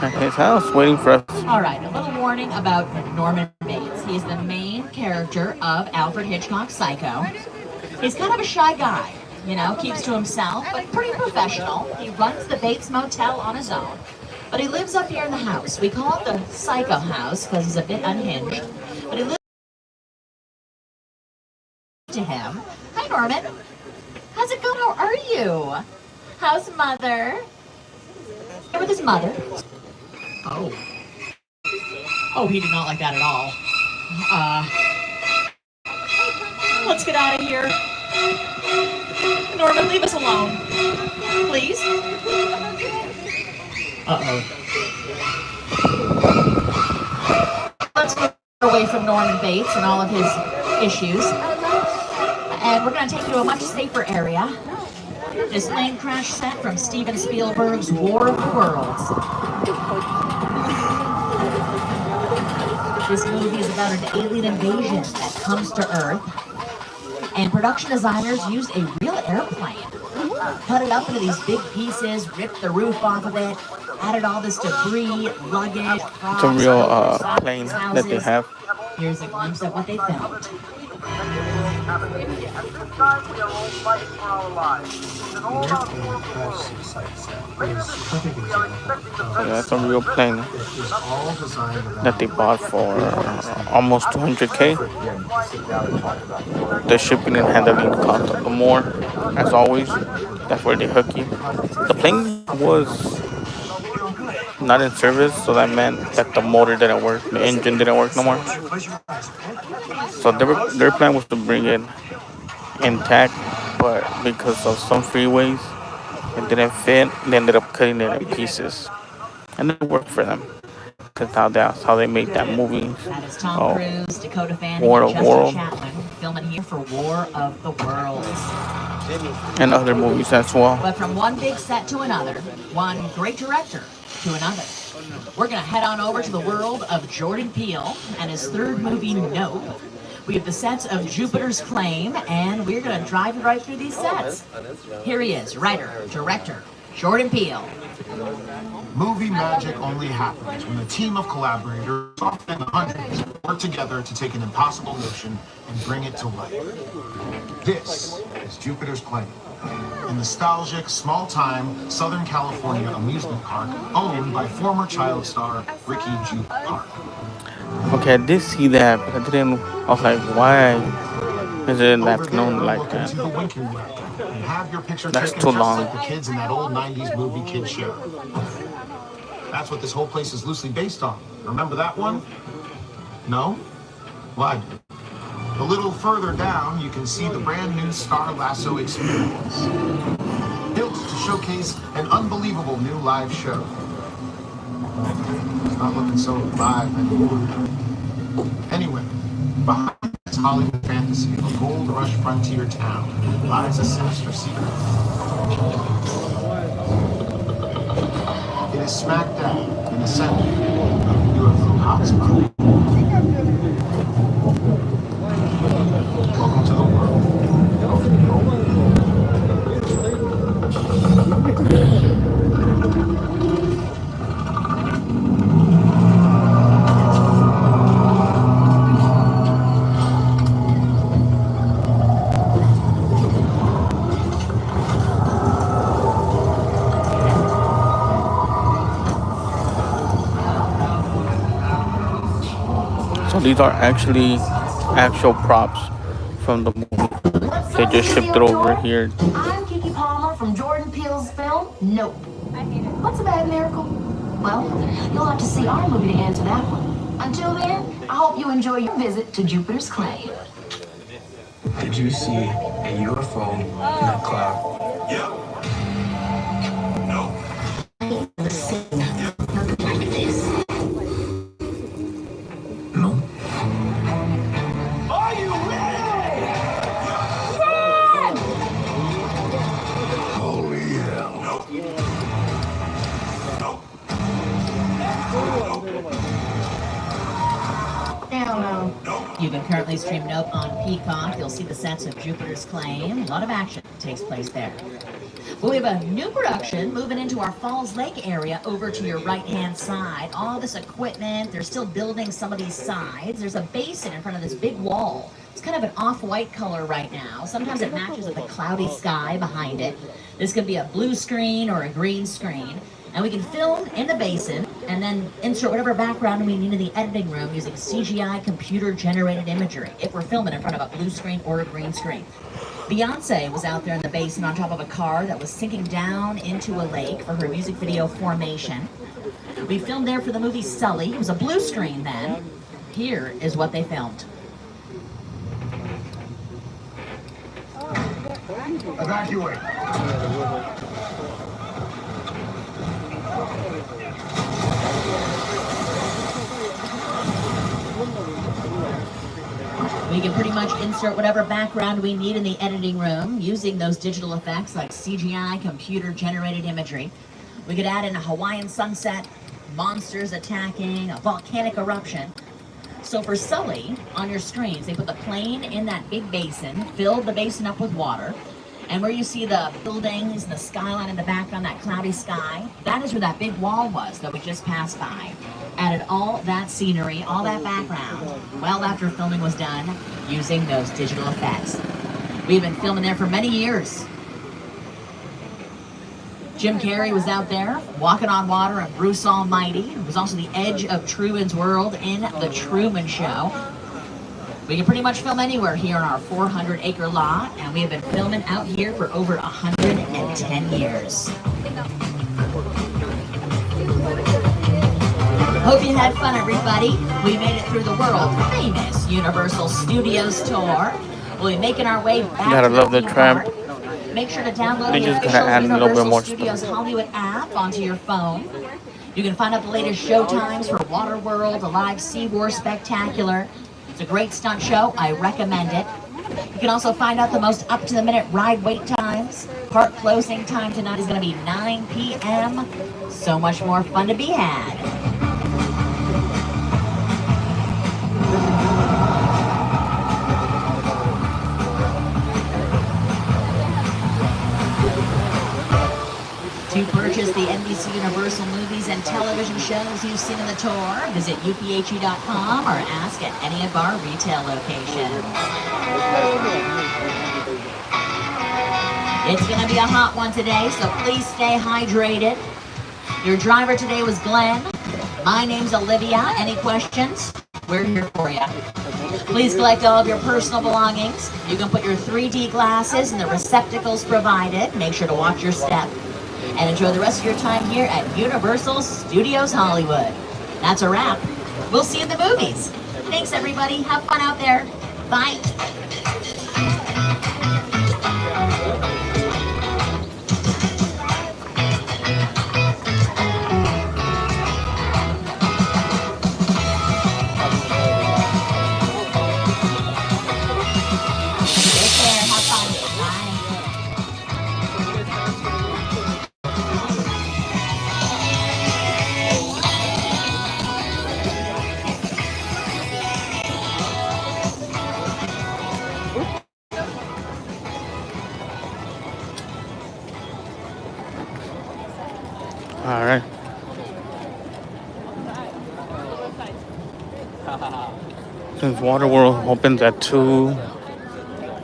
at his house waiting for us. All right, a little warning about Norman Bates. He's the main character of Alfred Hitchcock's Psycho. He's kind of a shy guy, you know, keeps to himself, but pretty professional. He runs the Bates Motel on his own. But he lives up here in the house. We call it the Psycho House because he's a bit unhinged. But he lives to him. Hi, Norman. How's it going? How are you? How's mother? Here with his mother. Oh. Oh, he did not like that at all. Let's get out of here. Norman, leave us alone. Please. Uh-oh. Let's get away from Norman Bates and all of his issues. And we're going to take you to a much safer area. This plane crash set from Steven Spielberg's War of the Worlds. This movie is about an alien invasion that comes to Earth. And production designers used a real airplane. Cut it up into these big pieces, ripped the roof off of it, added all this debris, luggage, props, It's a real plane that they have. Here's a glimpse of what they filmed. Yeah, that's a real plane that they bought for almost $200K. The shipping and handling cost a little more, as always. That's where they hook you. The plane was not in service, so that meant that the motor didn't work, the engine didn't work no more. So their plan was to bring it intact, but because of some freeways, it didn't fit. They ended up cutting it in pieces, and it worked for them. Because that's how they made that movie. That is Tom Cruise, Dakota Fanning, War and of Justin World, Chapman filming here for War of the Worlds. and other movies as well. But from one big set to another, one great director to another, we're going to head on over to the world of Jordan Peele and his third movie, Nope. We have the sets of Jupiter's Claim, and we're going to drive you right through these sets. Here he is, writer, director, Jordan Peele. Movie magic only happens when a team of collaborators, often in the hundreds, work together to take an impossible notion and bring it to life. This is Jupiter's Claim, a nostalgic, small-time Southern California amusement park owned by former child star Ricky Juke Park. Okay, I did see that, but I didn't. I was like, why is it that known like that? And have your picture That's taken too just long. like the kids in that old 90s movie Kid Show. That's what this whole place is loosely based on. Remember that one? No? Well, I do. A little further down, you can see the brand new Star Lasso experience. Built to showcase an unbelievable new live show. It's not looking so live anymore. Anyway, behind this Hollywood fantasy of a gold rush frontier town lies a sinister secret. It is smack dab in the center of the UFO hotspot. Welcome to the world. So these are actually actual props from the movie. They just shipped it over here. I'm Keke Palmer from Jordan Peele's film, Nope. What's a bad miracle? Well, you'll have to see our movie to answer that one. Until then, I hope you enjoy your visit to Jupiter's Claim. Did you see a UFO in that cloud? Yeah. No. No. Are you ready? Holy hell. No. No. Hell no. You can currently stream Nope on Peacock. You'll see the sets of Jupiter's Claim. A lot of action takes place there. Well, we have a new production moving into our Falls Lake area over to your right-hand side. All this equipment, they're still building some of these sides. There's a basin in front of this big wall. It's kind of an off-white color right now. Sometimes it matches with a cloudy sky behind it. This could be a blue screen or a green screen. And we can film in the basin and then insert whatever background we need in the editing room using CGI computer-generated imagery if we're filming in front of a blue screen or a green screen. Beyonce was out there in the basin on top of a car that was sinking down into a lake for her music video Formation. We filmed there for the movie Sully. It was a blue screen then. Here is what they filmed. Evacuate. We can pretty much insert whatever background we need in the editing room using those digital effects like CGI, computer-generated imagery. We could add in a Hawaiian sunset, monsters attacking, a volcanic eruption. So for Sully, on your screens, they put the plane in that big basin, filled the basin up with water, and where you see the buildings and the skyline in the background, that cloudy sky, that is where that big wall was that we just passed by. Added all that scenery, all that background, well after filming was done, using those digital effects. We've been filming there for many years. Jim Carrey was out there, walking on water, and Bruce Almighty. It was also the edge of Truman's world in The Truman Show. We can pretty much film anywhere here on our 400-acre lot, and we have been filming out here for over 110 years. Hope you had fun, everybody. We made it through the world-famous Universal Studios tour. We'll be making our way back Gotta to love the tramp. Make sure to download They the just gotta add a official little bit Universal more Studios stuff. Hollywood app onto your phone. You can find out the latest show times for Waterworld, the live SeaWars Spectacular. It's a great stunt show. I recommend it. You can also find out the most up-to-the-minute ride wait times. Park closing time tonight is going to be 9 p.m. So much more fun to be had. To purchase the NBC Universal movies and television shows you've seen in the tour, visit uphe.com or ask at any of our retail locations. It's going to be a hot one today, so please stay hydrated. Your driver today was Glenn. My name's Olivia. Any questions? We're here for you. Please collect all of your personal belongings. You can put your 3D glasses in the receptacles provided. Make sure to watch your step. And enjoy the rest of your time here at Universal Studios Hollywood. That's a wrap. We'll see you in the movies. Thanks, everybody. Have fun out there. Bye. All right. Since Waterworld opens at 2,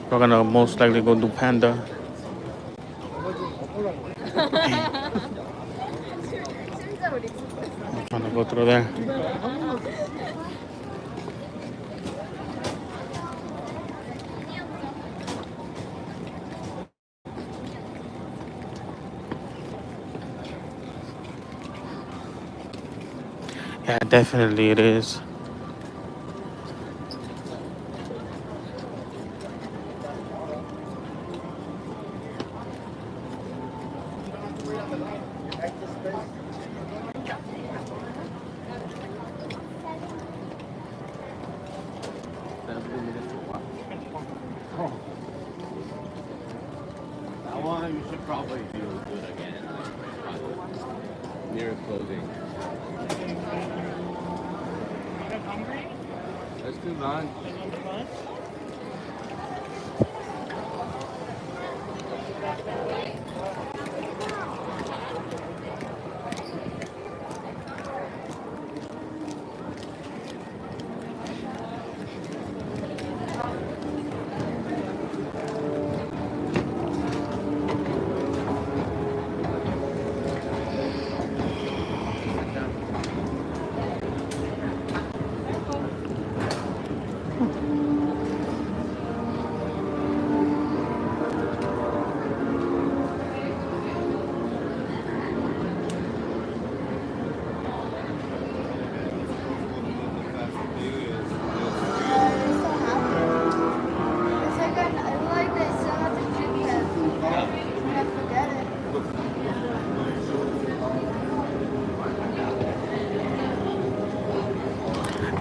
we're gonna most likely go do Panda. I'm trying to go through there. Yeah, definitely it is. That one you should probably do it again. Near closing. Let's do lunch.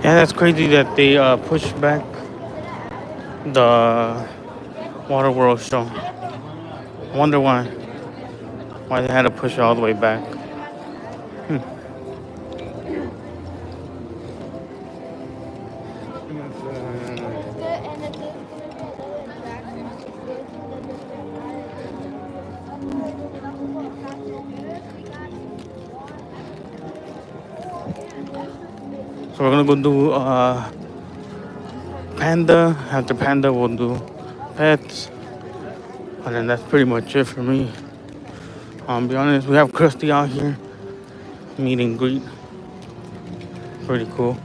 Yeah, that's crazy that they pushed back the Waterworld show. I wonder why they had to push it all the way back. So we're gonna go do Panda. After Panda, we'll do Pets, and then that's pretty much it for me. Be honest, we have Krusty out here, meet and greet. Pretty cool.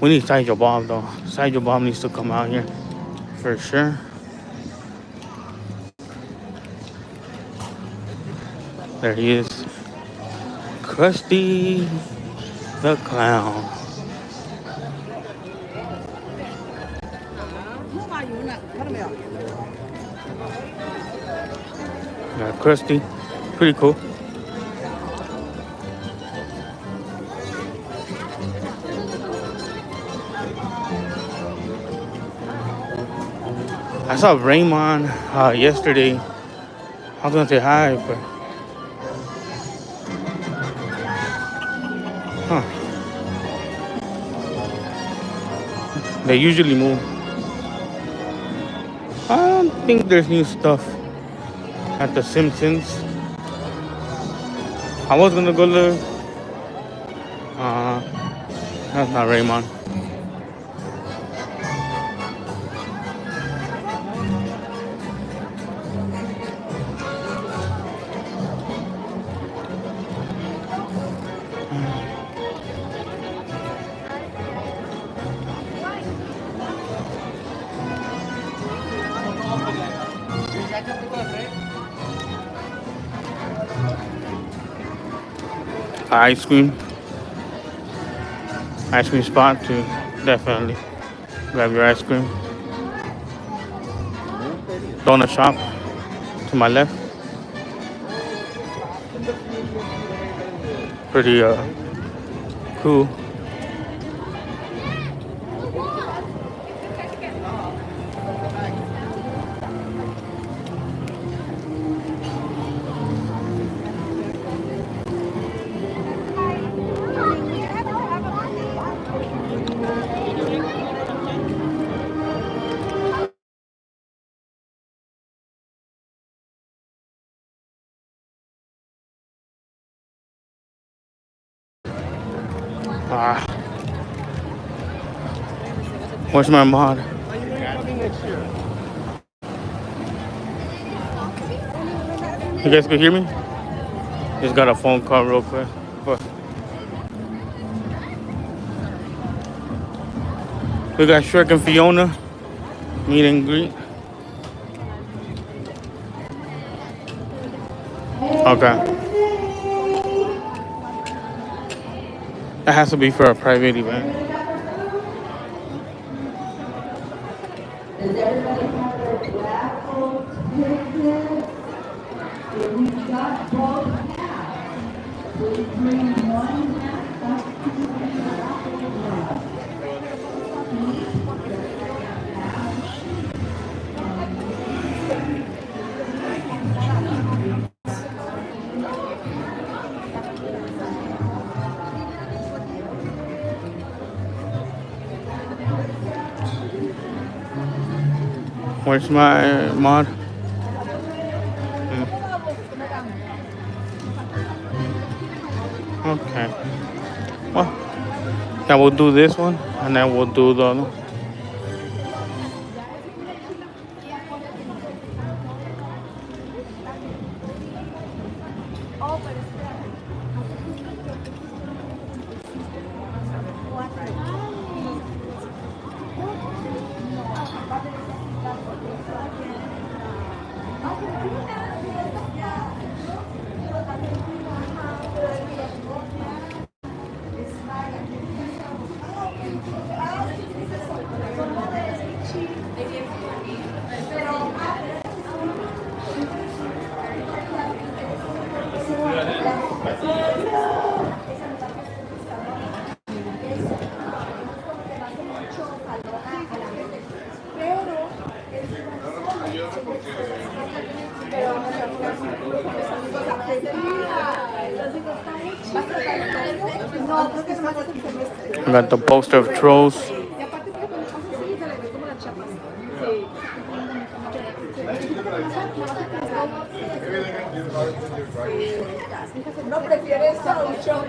We need 𝐦𝐤𝐝 though. 𝐦𝐤𝐝 needs to come out here for sure. There he is, Krusty the Clown. Yeah, Krusty, pretty cool. I saw Raymond yesterday. I was gonna say hi, but they usually move. I don't think there's new stuff. at the Simpsons. I was gonna go look. That's not Raymond. Ice cream spot to definitely grab your ice cream. Donut shop to my left. Pretty cool. Where's my mod? You guys can hear me? Just got a phone call real quick. We got Shrek and Fiona meet and greet. Okay. That has to be for a private event. Where's my mod? Okay. Well, yeah, we'll do this one, and then we'll do the other one. I got the poster of Trolls. No prefieres solución.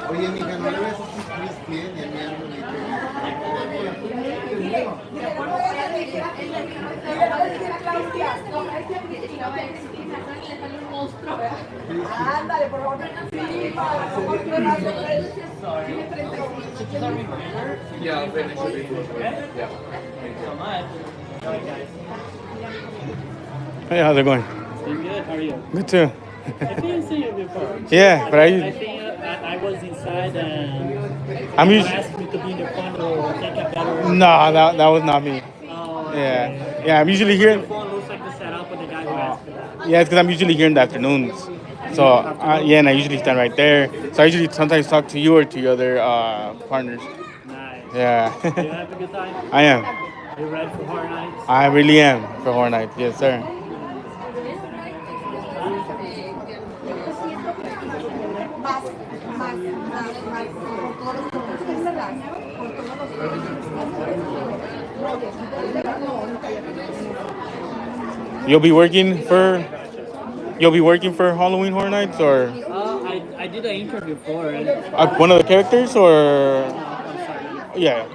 Oye, mija, no le ves sus pies y el Ándale, por favor. Yeah, I'll finish it. Yeah. Thanks so much. Sorry, guys. Hey, how's it going? Doing good. How are you? Good too. I didn't see you before. Yeah, but I think I was inside and I'm you usually asked me to be in the front or take a better. No, that was not me. Oh, Yeah, I'm usually here. The phone looks like the setup of the guy who asked for that. Yeah, it's because I'm usually here in the afternoons. So yeah, and I usually stand right there. So I usually sometimes talk to you or to your other partners. Nice. Yeah. You have a good time? I am. You ready for Horror Nights? I really am for Horror Nights. Yes, sir. You'll be working for Halloween Horror Nights, or I did an interview for it. one of the characters, or yeah.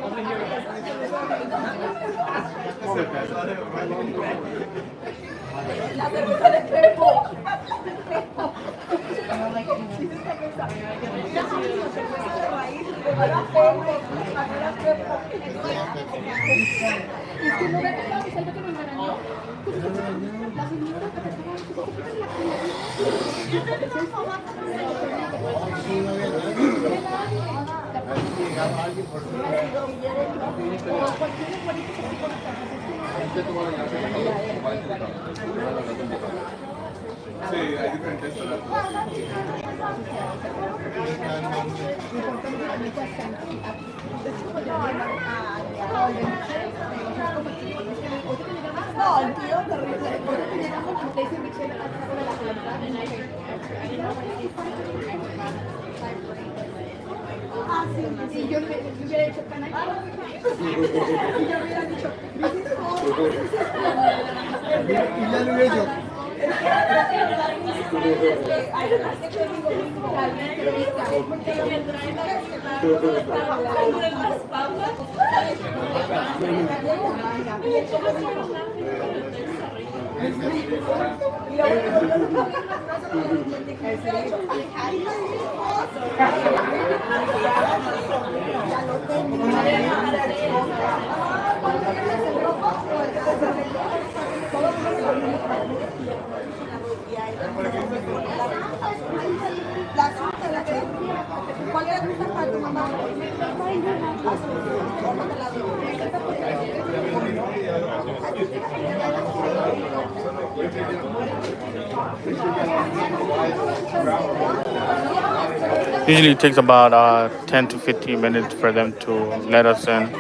Usually it takes about 10 to 15 minutes for them to let us in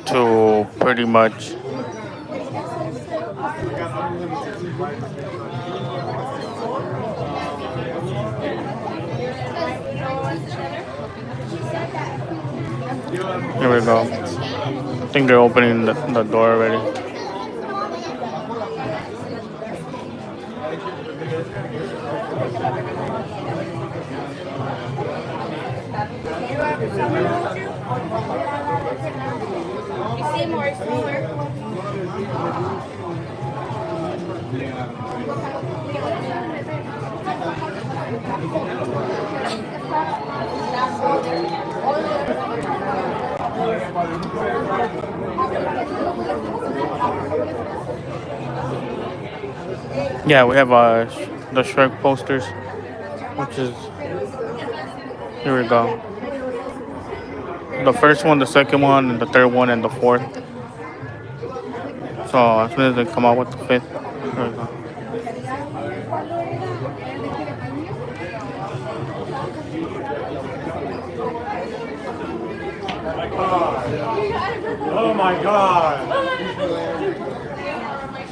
to pretty much here we go. I think they're opening the door already. Yeah, we have the Shrek posters, which is, here we go. The first one, the second one, and the third one, and the fourth. So as soon as they come out with the fifth, here we go. Oh my God!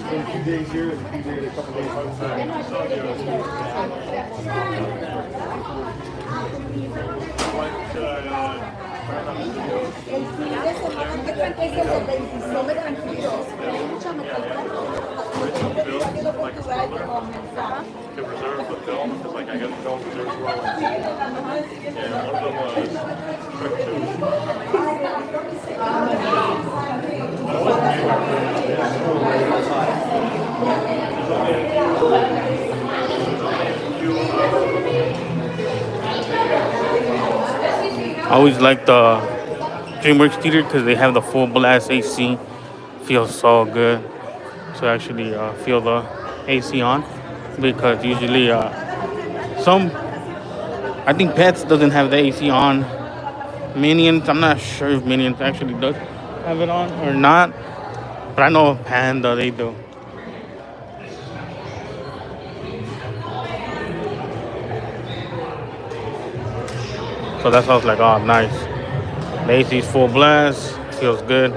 A few days here, a few days, a couple days outside. To preserve the film, because like I got the film preserved well. And one of them was I always like the DreamWorks Theater because they have the full blast AC. Feels so good to actually feel the AC on, because usually I think Pets doesn't have the AC on. Minions, I'm not sure if Minions actually does have it on or not, but I know Panda, they do. So that's why I was like, oh, nice. The AC is full blast, feels good.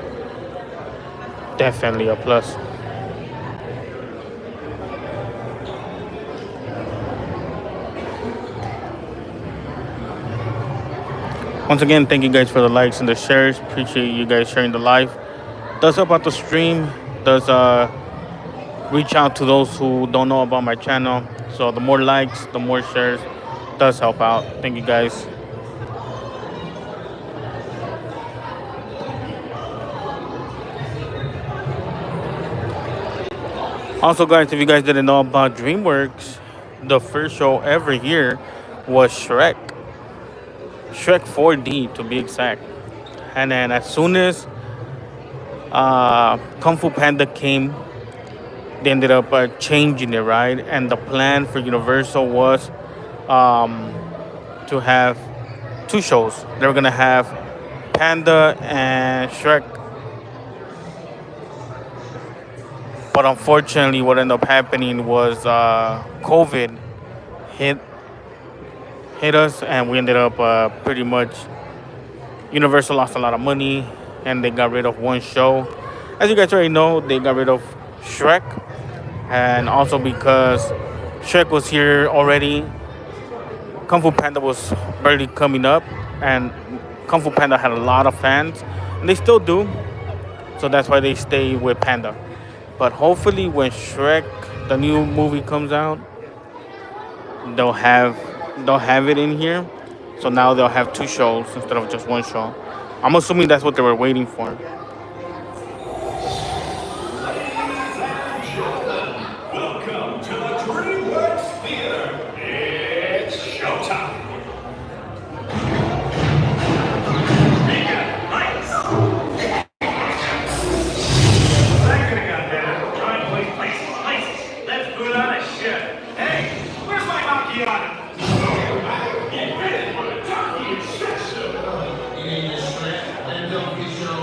definitely a plus. Once again, thank you guys for the likes and the shares. Appreciate you guys sharing the live. Does help out the stream. Does reach out to those who don't know about my channel. So the more likes, the more shares, does help out. Thank you guys. Also, guys, if you guys didn't know about DreamWorks, the first show ever here was Shrek. Shrek 4D to be exact. And then as soon as Kung Fu Panda came, they ended up changing it, right? And the plan for Universal was to have two shows. They were gonna have Panda and Shrek. But unfortunately, what ended up happening was COVID hit us, and we ended up pretty much, Universal lost a lot of money, and they got rid of one show. As you guys already know, they got rid of Shrek, and also because Shrek was here already, Kung Fu Panda was barely coming up, and Kung Fu Panda had a lot of fans, and they still do, so that's why they stay with Panda. But hopefully when Shrek, the new movie, comes out, they'll have it in here. So now they'll have two shows instead of just one show. I'm assuming that's what they were waiting for. Welcome to the DreamWorks Theater. It's showtime. Let's put on a show. Hey, where's my macchiato? Get ready for the turkey and shit show. You need a shrimp and donkey show.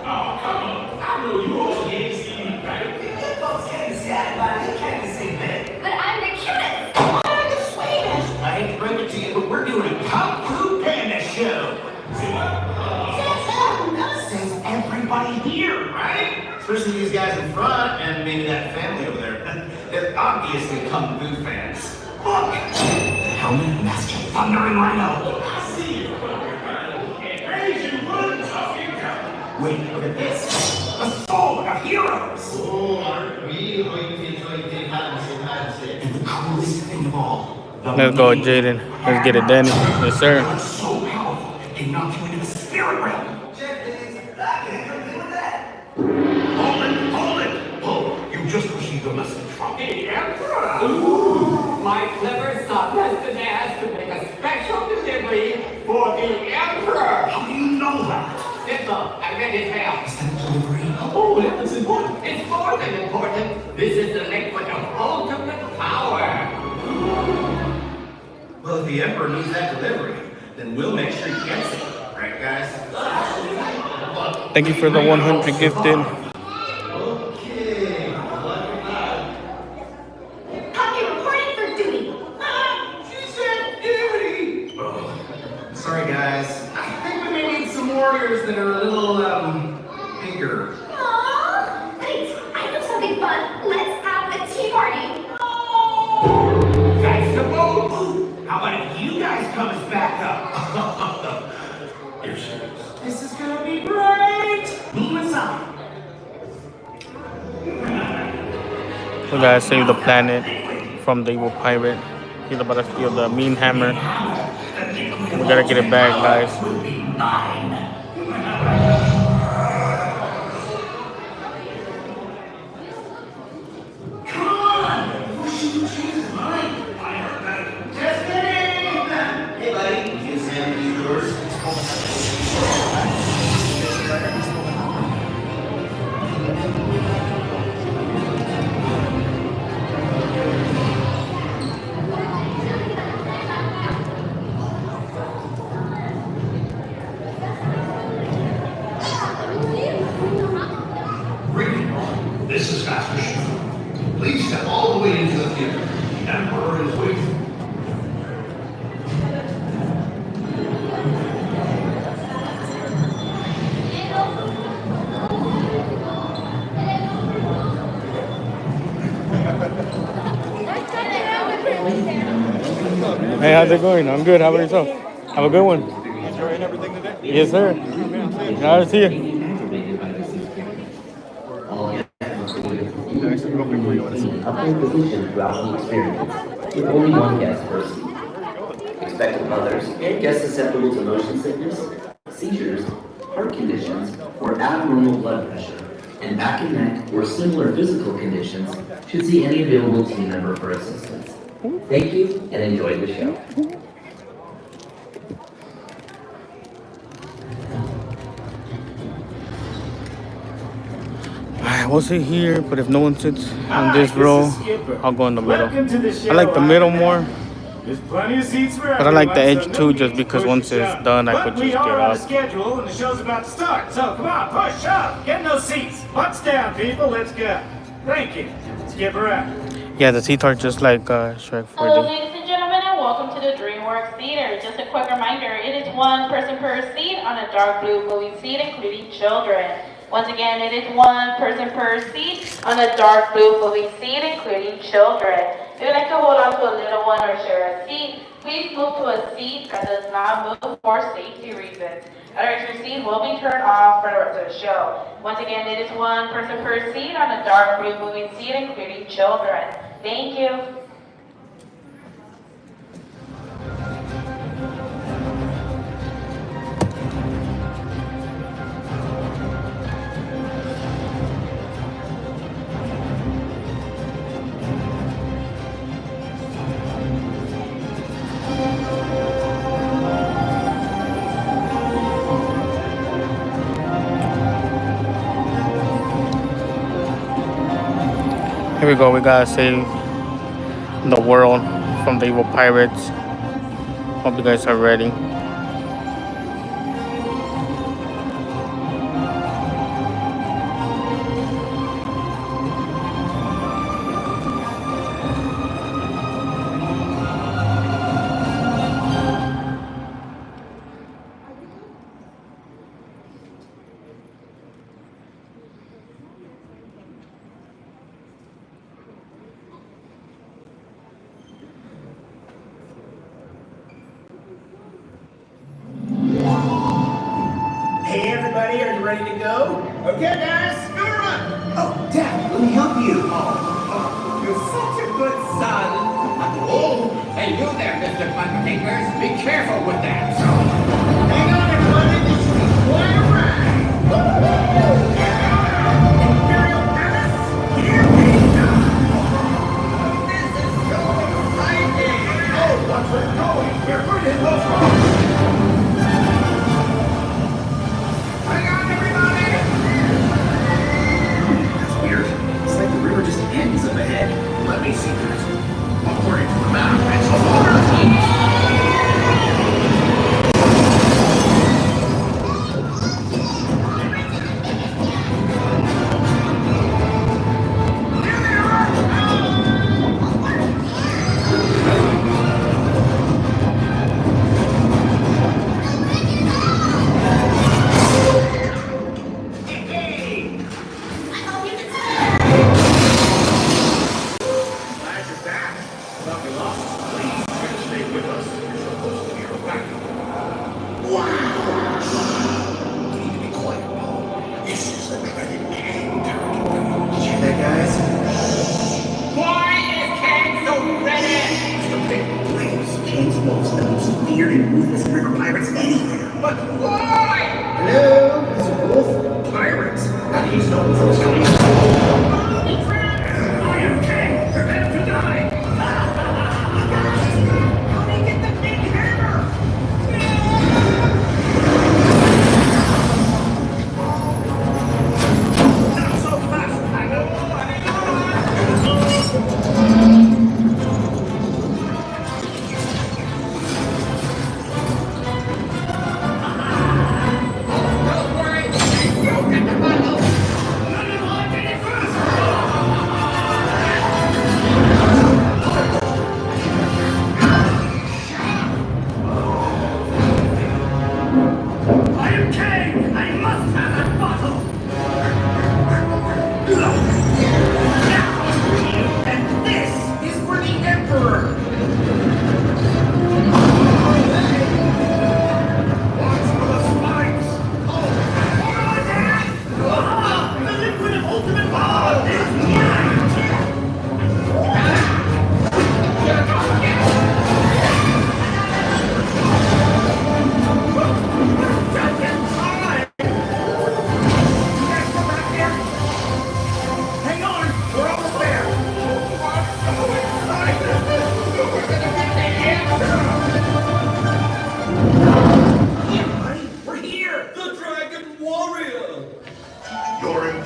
Oh, come on. I know you all can't see me, right? You folks can't see anybody. You can't see me. But I'm the cutest. I'm the sweetest. I hate to break it to you, but we're doing a Kung Fu Panda show. See what? Says everybody here, right? Especially these guys in front and maybe that family over there. They're obviously Kung Fu fans. Look! Helmet, Master Thundering Rhino. I see you, Asian wood talking cow. Wait, look at this. The soul of heroes. Oh, aren't we and the coolest thing of all. Let's go, Jaden. Let's get it done. Yes, sir. So powerful, they knock you into the spirit realm. Hold it! Oh, you just received a message from the Emperor! Ooh, my clever son has been asked to make a special delivery for the Emperor! How do you know that? Simple, I read his mail. Is that a delivery? Oh, that's important. It's more than important. This is the liquid of ultimate power. Well, if the Emperor needs that delivery, then we'll make sure he gets it. Right, guys? Thank you for the 100 gifted. Sorry guys, I think we may need some warriors that are a little, bigger. Aww, wait, I know something fun. Let's have a tea party. Vegetable? How about if you guys come as backup? You're serious. This is gonna be great! Move aside. We gotta save the planet from the evil pirate. He's about to steal the mean hammer. We gotta get it back, guys. Come on! I heard that. Just kidding! Hey, buddy. Is that yours? This is Master Shi. Please step all the way into the theater. The Emperor is waiting. Hey, how's it going? I'm good. How about yourself? Have a good one. Enjoying everything today? Yes, sir. Glad to see you. Upgrade position throughout the experience, with only one guest per seat. Expectant mothers and guests susceptible to motion sickness, seizures, heart conditions, or abnormal blood pressure, and back and neck or similar physical conditions should see any available team member for assistance. Thank you and enjoy the show. Alright, we'll sit here, but if no one sits on this row, I'll go in the middle. I like the middle more, There's plenty of seats for but I like the everyone, edge so too, no just need to because push once and it's shove. done, I But could we just get are on a up. schedule, and the show's about to start. So come on, push up, get in those seats. Butts down, people. Let's go. Thank you. Skip her out. Yeah, the seats are just like Shrek Hello, 4D. ladies and gentlemen, and welcome to the DreamWorks Theater. Just a quick reminder, it is one person per seat on a dark blue moving seat, including children. Once again, it is one person per seat on a dark blue moving seat, including children. If you'd like to hold on to a little one or share a seat, please move to a seat that does not move for safety reasons. Otherwise, your seat will be turned off for the rest of the show. Once again, it is one person per seat on a dark blue moving seat, including children. Thank you. Here we go, we gotta save the world from the evil pirates. Hope you guys are ready. Hey everybody, are you ready to go? Okay guys, go run! Oh, Dad, let me help you. Oh, you're such a good son. Oh, hey you there, Mr. Button Fingers. Be careful with that. Hang on everybody, this is quite a ride. Imperial Palace, here we go. This is so exciting. Oh, watch where you're going. We're going to hit those rocks. It's like the river just ends up ahead. Let me see that. According to the map, it's a water.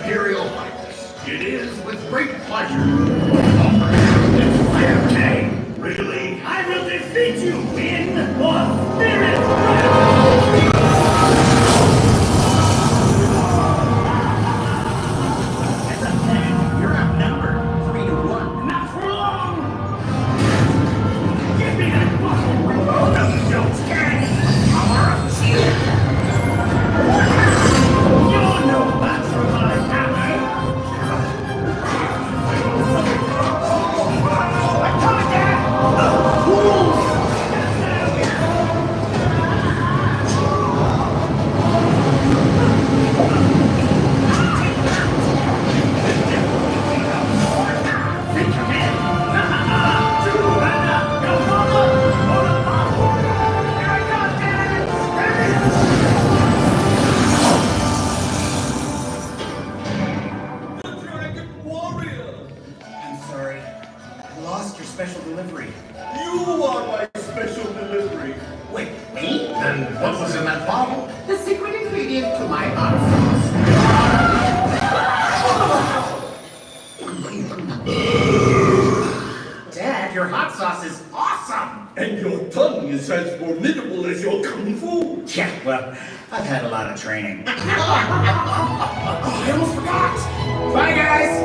Imperial Highness, it is with great pleasure this Lion King. Really? I will defeat you in the spirit realm! It's a thing. You're outnumbered 3-1. Not for long! Give me that muscle with both of you, gang! Power of cheer! You know that's for my happy! I'm coming down! I'm sorry. I lost your special delivery. You are my special delivery. Wait, me? Then what was in that bottle? The secret ingredient to my hot sauce. Dad, your hot sauce is awesome. And your tongue is as formidable as your kung fu. Yeah, well, I've had a lot of training. Oh, I almost forgot. Bye, guys.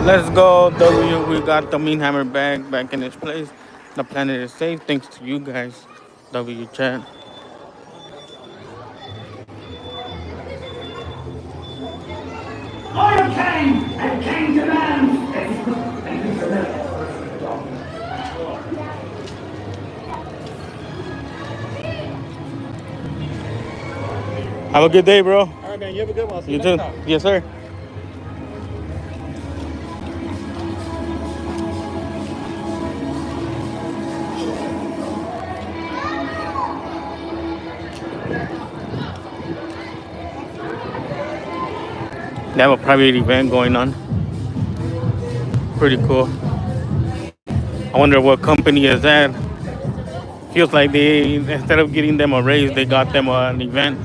Let's go, W. We got the mean hammer back in its place. The planet is safe thanks to you guys, W chat. I am King, and King demands. Have a good day, bro. All right, man. You have a good one. See You you too. next time. Yes, sir. They have a private event going on. Pretty cool. I wonder what company is that. Feels like they, instead of getting them a raise, they got them an event.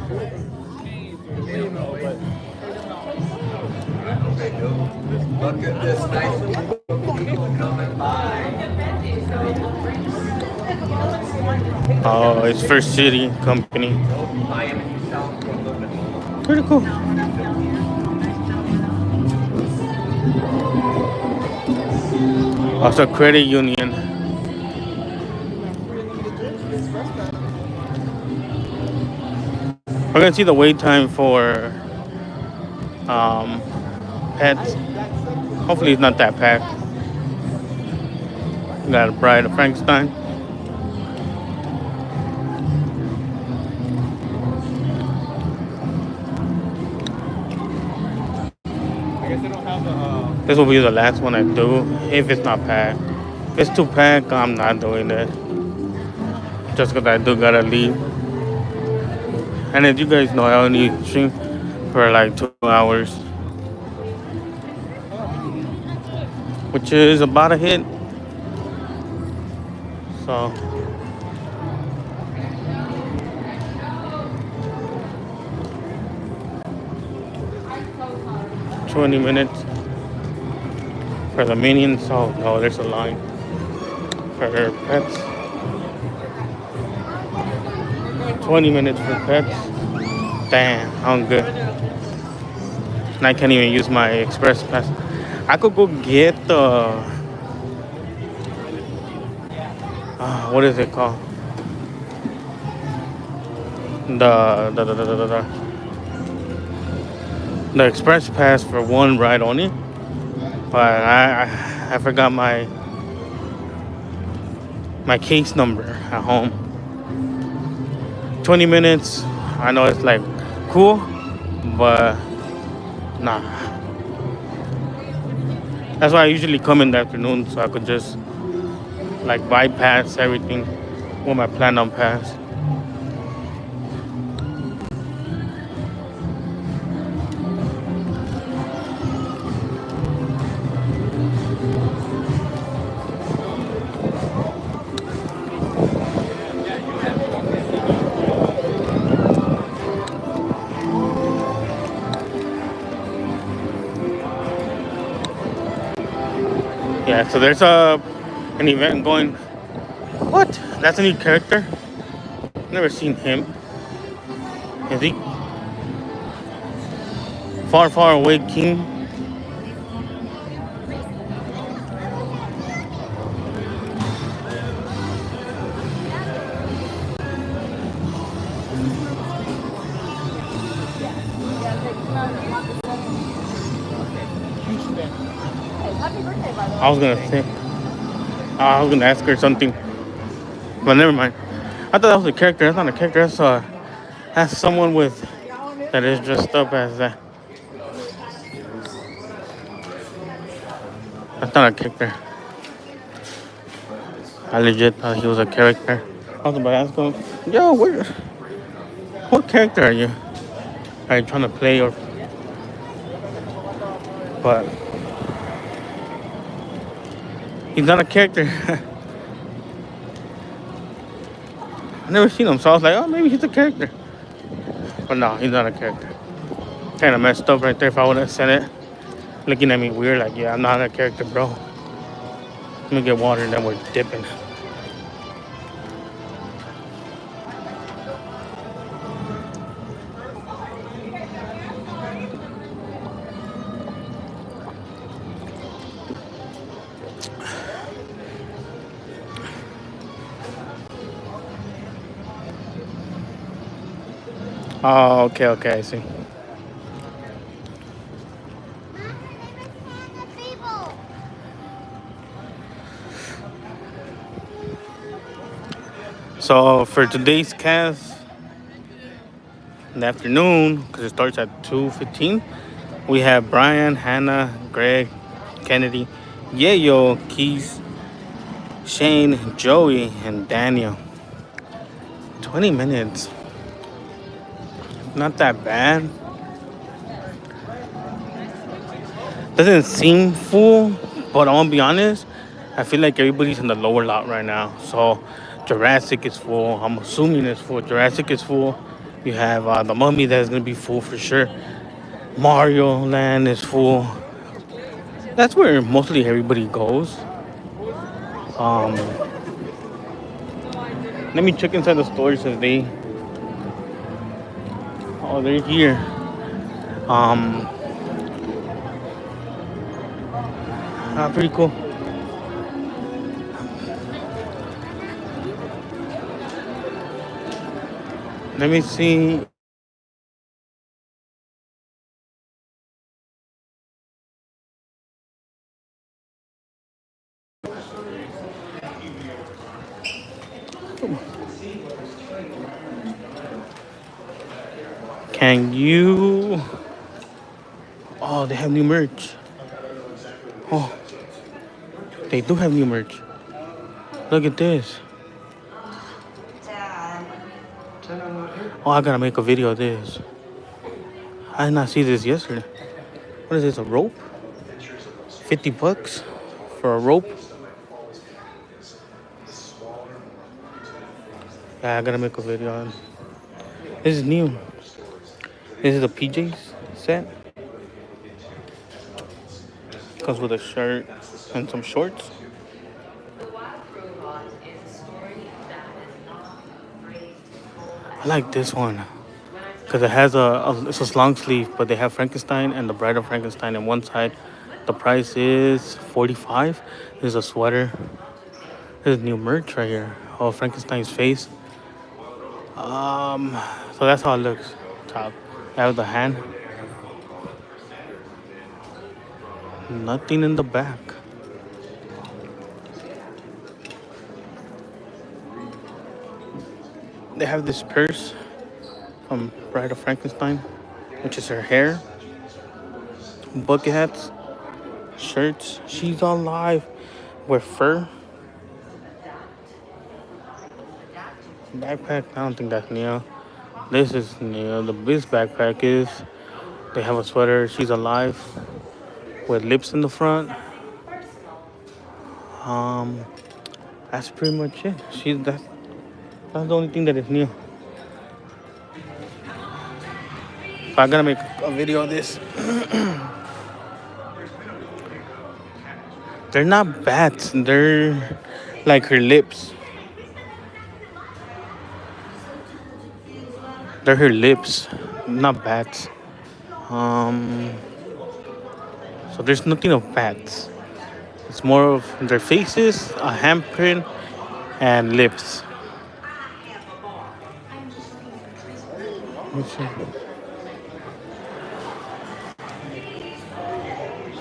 Look at this nice people coming by. Oh, it's First City Company. Pretty cool. Also, credit union. We're gonna see the wait time for pets. Hopefully, it's not that packed. We got a Bride of Frankenstein. This will be the last one I do if it's not packed. If it's too packed, I'm not doing it. Just because I do gotta leave. And as you guys know, I only stream for like 2 hours, which is about a hit. So 20 minutes for the minions. Oh no, there's a line for pets. 20 minutes for pets. Damn, I'm good. And I can't even use my express pass. I could go get the what is it called? The express pass for one ride only. But I forgot my case number at home. 20 minutes. I know it's like cool, but nah. That's why I usually come in the afternoon, so I could just like bypass everything with my platinum pass. Yeah, so there's an event going. What? That's a new character? Never seen him. Is he far, far away king? I was gonna say, I was gonna ask her something, but never mind. I thought that was a character. That's not a character. That's someone that is dressed up as that. That's not a character. I legit thought he was a character. I was about to ask him, yo, what character are you? Are you trying to play or? But he's not a character. I've never seen him, so I was like, oh, maybe he's a character. But no, he's not a character. Kind of messed up right there if I would have said it. Looking at me weird, like, yeah, I'm not a character, bro. Let me get water and then we're dipping. Oh, okay, I see. So for today's cast in the afternoon, because it starts at 2:15, we have Brian, Hannah, Greg, Kennedy, Yayo, Keith, Shane, Joey, and Daniel. 20 minutes. Not that bad. Doesn't seem full, but I'm gonna be honest, I feel like everybody's in the lower lot right now. So Jurassic is full. I'm assuming it's full. Jurassic is full. You have the Mummy that's gonna be full for sure. Mario Land is full. That's where mostly everybody goes. Let me check inside the stores if they. Oh, they're here. Pretty cool. Let me see. Can you? Oh, they have new merch. Oh, they do have new merch. Look at this. Oh, I gotta make a video of this. I did not see this yesterday. What is this, a rope? $50 for a rope? Yeah, I gotta make a video on. This is new. This is a PJs set. Comes with a shirt and some shorts. I like this one because it has it's a long sleeve, but they have Frankenstein and the Bride of Frankenstein on one side. The price is $45. This is a sweater. This is new merch right here. Oh, Frankenstein's face. So that's how it looks. Top. I have the hand. Nothing in the back. They have this purse from Bride of Frankenstein, which is her hair. Bucket hats, shirts. She's alive with fur. Backpack. I don't think that's new. This is new. This backpack is. They have a sweater. She's alive with lips in the front. That's pretty much it. That's the only thing that is new. So I'm gonna make a video of this. They're not bats. They're like her lips. They're her lips, not bats. Um, so there's nothing of bats. It's more of their faces, a handprint, and lips. Let's see.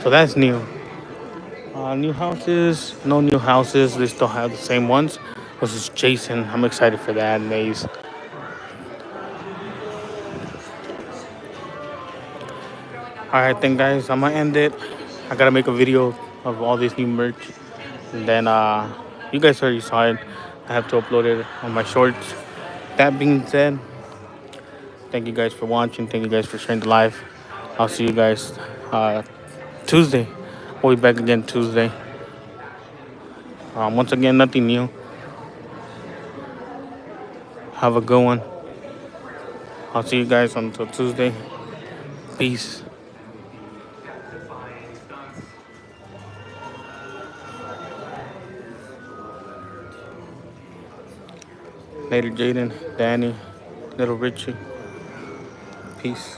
So that's new. New houses, no new houses. They still have the same ones. This is Jason. I'm excited for that. Maze. Alright then guys, I'm gonna end it. I gotta make a video of all this new merch. And then you guys already saw it. I have to upload it on my shorts. That being said, thank you guys for watching. Thank you guys for sharing the live. I'll see you guys Tuesday. We'll be back again Tuesday. Once again, nothing new. Have a good one. I'll see you guys until Tuesday. Peace. Later, Jaden, Danny, Little Richie. Peace.